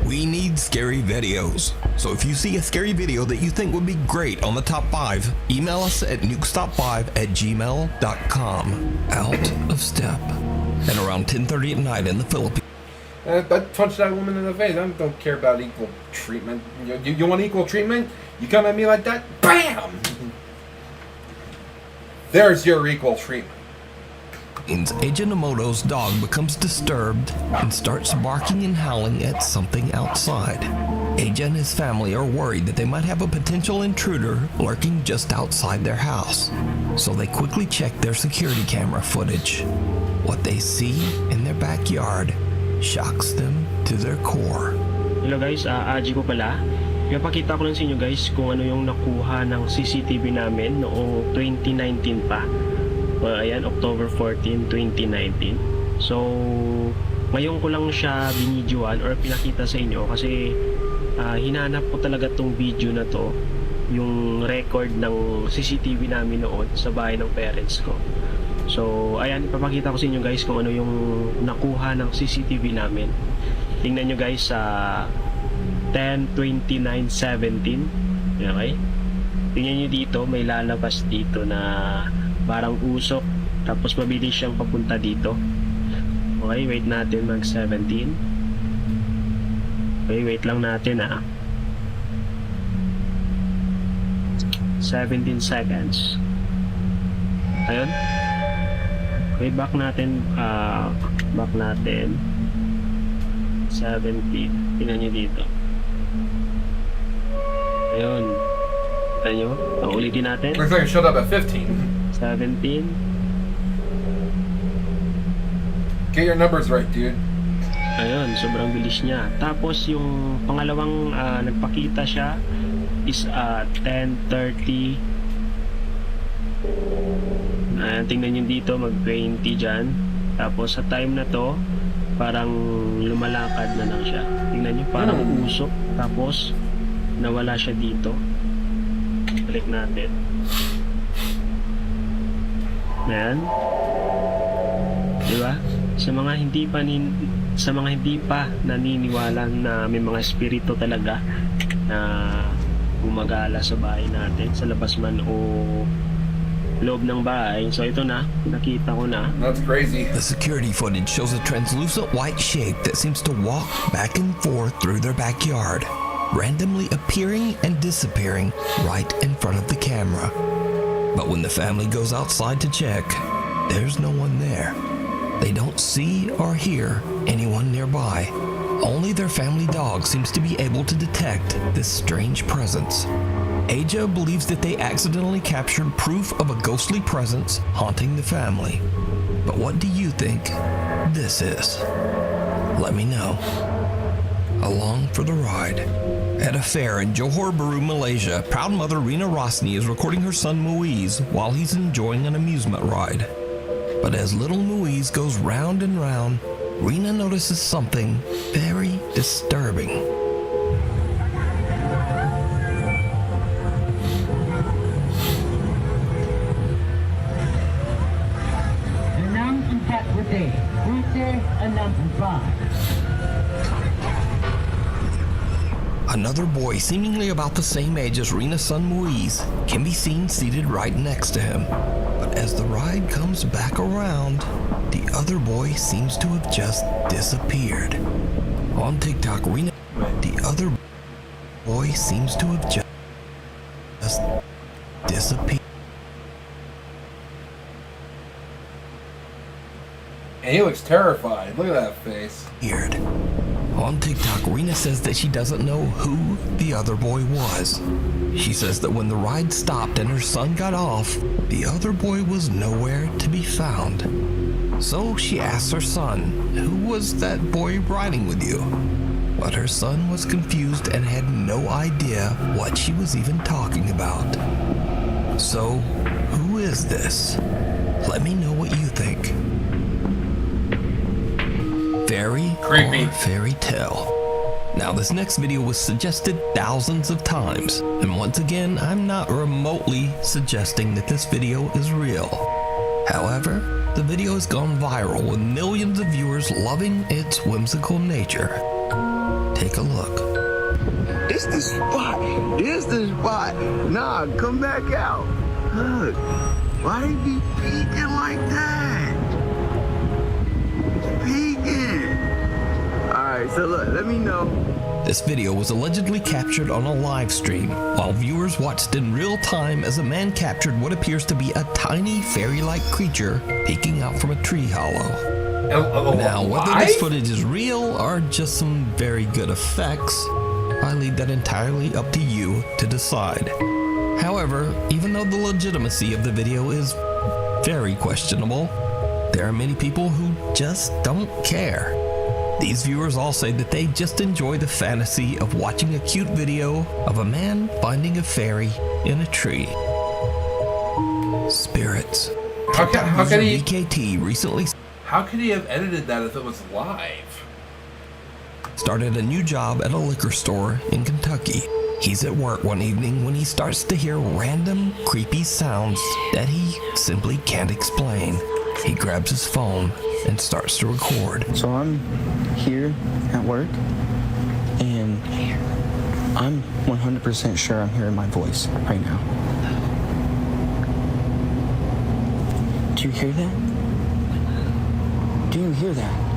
We need scary videos. So if you see a scary video that you think would be great on the top 5, email us at nukestop5@gmail.com. Out of step. At around 10:30 at night in the Philippines. I touched that woman in the face. I don't care about equal treatment. You want equal treatment? You come at me like that? BAM! There's your equal treatment. Agent Emoto's dog becomes disturbed and starts barking and howling at something outside. Agent and his family are worried that they might have a potential intruder lurking just outside their house, so they quickly check their security camera footage. What they see in their backyard shocks them to their core. Hello guys, Aji po pala. Pinapakita ko lang sa inyo guys kung ano yung nakuha ng CCTV namin noong 2019 pa. Ayan, October 14, 2019. So, ngayon ko lang siya binidyoan or pinakita sa inyo kasi hinanap ko talaga tong video na to, yung record ng CCTV namin noon sa bahay ng parents ko. So, ayan, ipapakita ko sa inyo guys kung ano yung nakuha ng CCTV namin. Tingnan nyo guys sa 10:29:17. Okay? Tingnan nyo dito, may lalabas dito na parang usok, tapos mabilis siyang papunta dito. Okay, wait natin mag 17. Okay, wait lang natin 17 seconds. Ayun. Okay, back natin 17. Tingnan nyo dito. Ayun. Kita nyo? Ulitin natin. Looks like it showed up at 15. 17. Get your numbers right, dude. Ayun, sobrang bilis niya. Tapos yung pangalawang nagpakita siya is 10:30. Tingnan nyo dito, mag-20 dyan. Tapos sa time na to, parang lumalakad na lang siya. Tingnan nyo, parang usok. Tapos nawala siya dito. Balik natin. Ayan. Diba? Sa mga hindi pa naniniwala na may mga espiritu talaga na gumagala sa bahay natin, sa labas man o loob ng bahay. So ito na, nakita ko na. That's crazy. The security footage shows a translucent white shape that seems to walk back and forth through their backyard, randomly appearing and disappearing right in front of the camera. But when the family goes outside to check, there's no one there. They don't see or hear anyone nearby. Only their family dog seems to be able to detect this strange presence. Aja believes that they accidentally captured proof of a ghostly presence haunting the family. But what do you think this is? Let me know. Along for the ride. At a fair in Johor Bahru, Malaysia, proud mother Rina Rosni is recording her son Muiz while he's enjoying an amusement ride. But as little Muiz goes round and round, Rina notices something very disturbing. Enam 4 putih, putih 64. Another boy, seemingly about the same age as Rina's son Muiz, can be seen seated right next to him. But as the ride comes back around, the other boy seems to have just disappeared. On TikTok, the other boy seems to have just disappeared. And he looks terrified. Look at that face. Weird. On TikTok, Rina says that she doesn't know who the other boy was. She says that when the ride stopped and her son got off, the other boy was nowhere to be found. So she asks her son, "Who was that boy riding with you?" But her son was confused and had no idea what she was even talking about. So, who is this? Let me know what you think. Fairy Creepy. or fairy tale? Now, this next video was suggested thousands of times, and once again, I'm not remotely suggesting that this video is real. However, the video has gone viral with millions of viewers loving its whimsical nature. Take a look. This the spot. This the spot. Nah, come back out. Look. Why they be peeking like that? Peeking. Alright, so look, let me know. This video was allegedly captured on a live stream, while viewers watched in real time as a man captured what appears to be a tiny fairy-like creature peeking out from a tree hollow. Now, whether this footage is real or just some very good effects, I leave that entirely up to you to decide. However, even though the legitimacy of the video is very questionable, there are many people who just don't care. These viewers all say that they just enjoy the fantasy of watching a cute video of a man finding a fairy in a tree. Spirits. How can he? BKT recently. How could he have edited that if it was live? Started a new job at a liquor store in Kentucky. He's at work one evening when he starts to hear random, creepy sounds that he simply can't explain. He grabs his phone and starts to record. So I'm here at work, and I'm 100% sure I'm hearing my voice right now. Do you hear that? Do you hear that?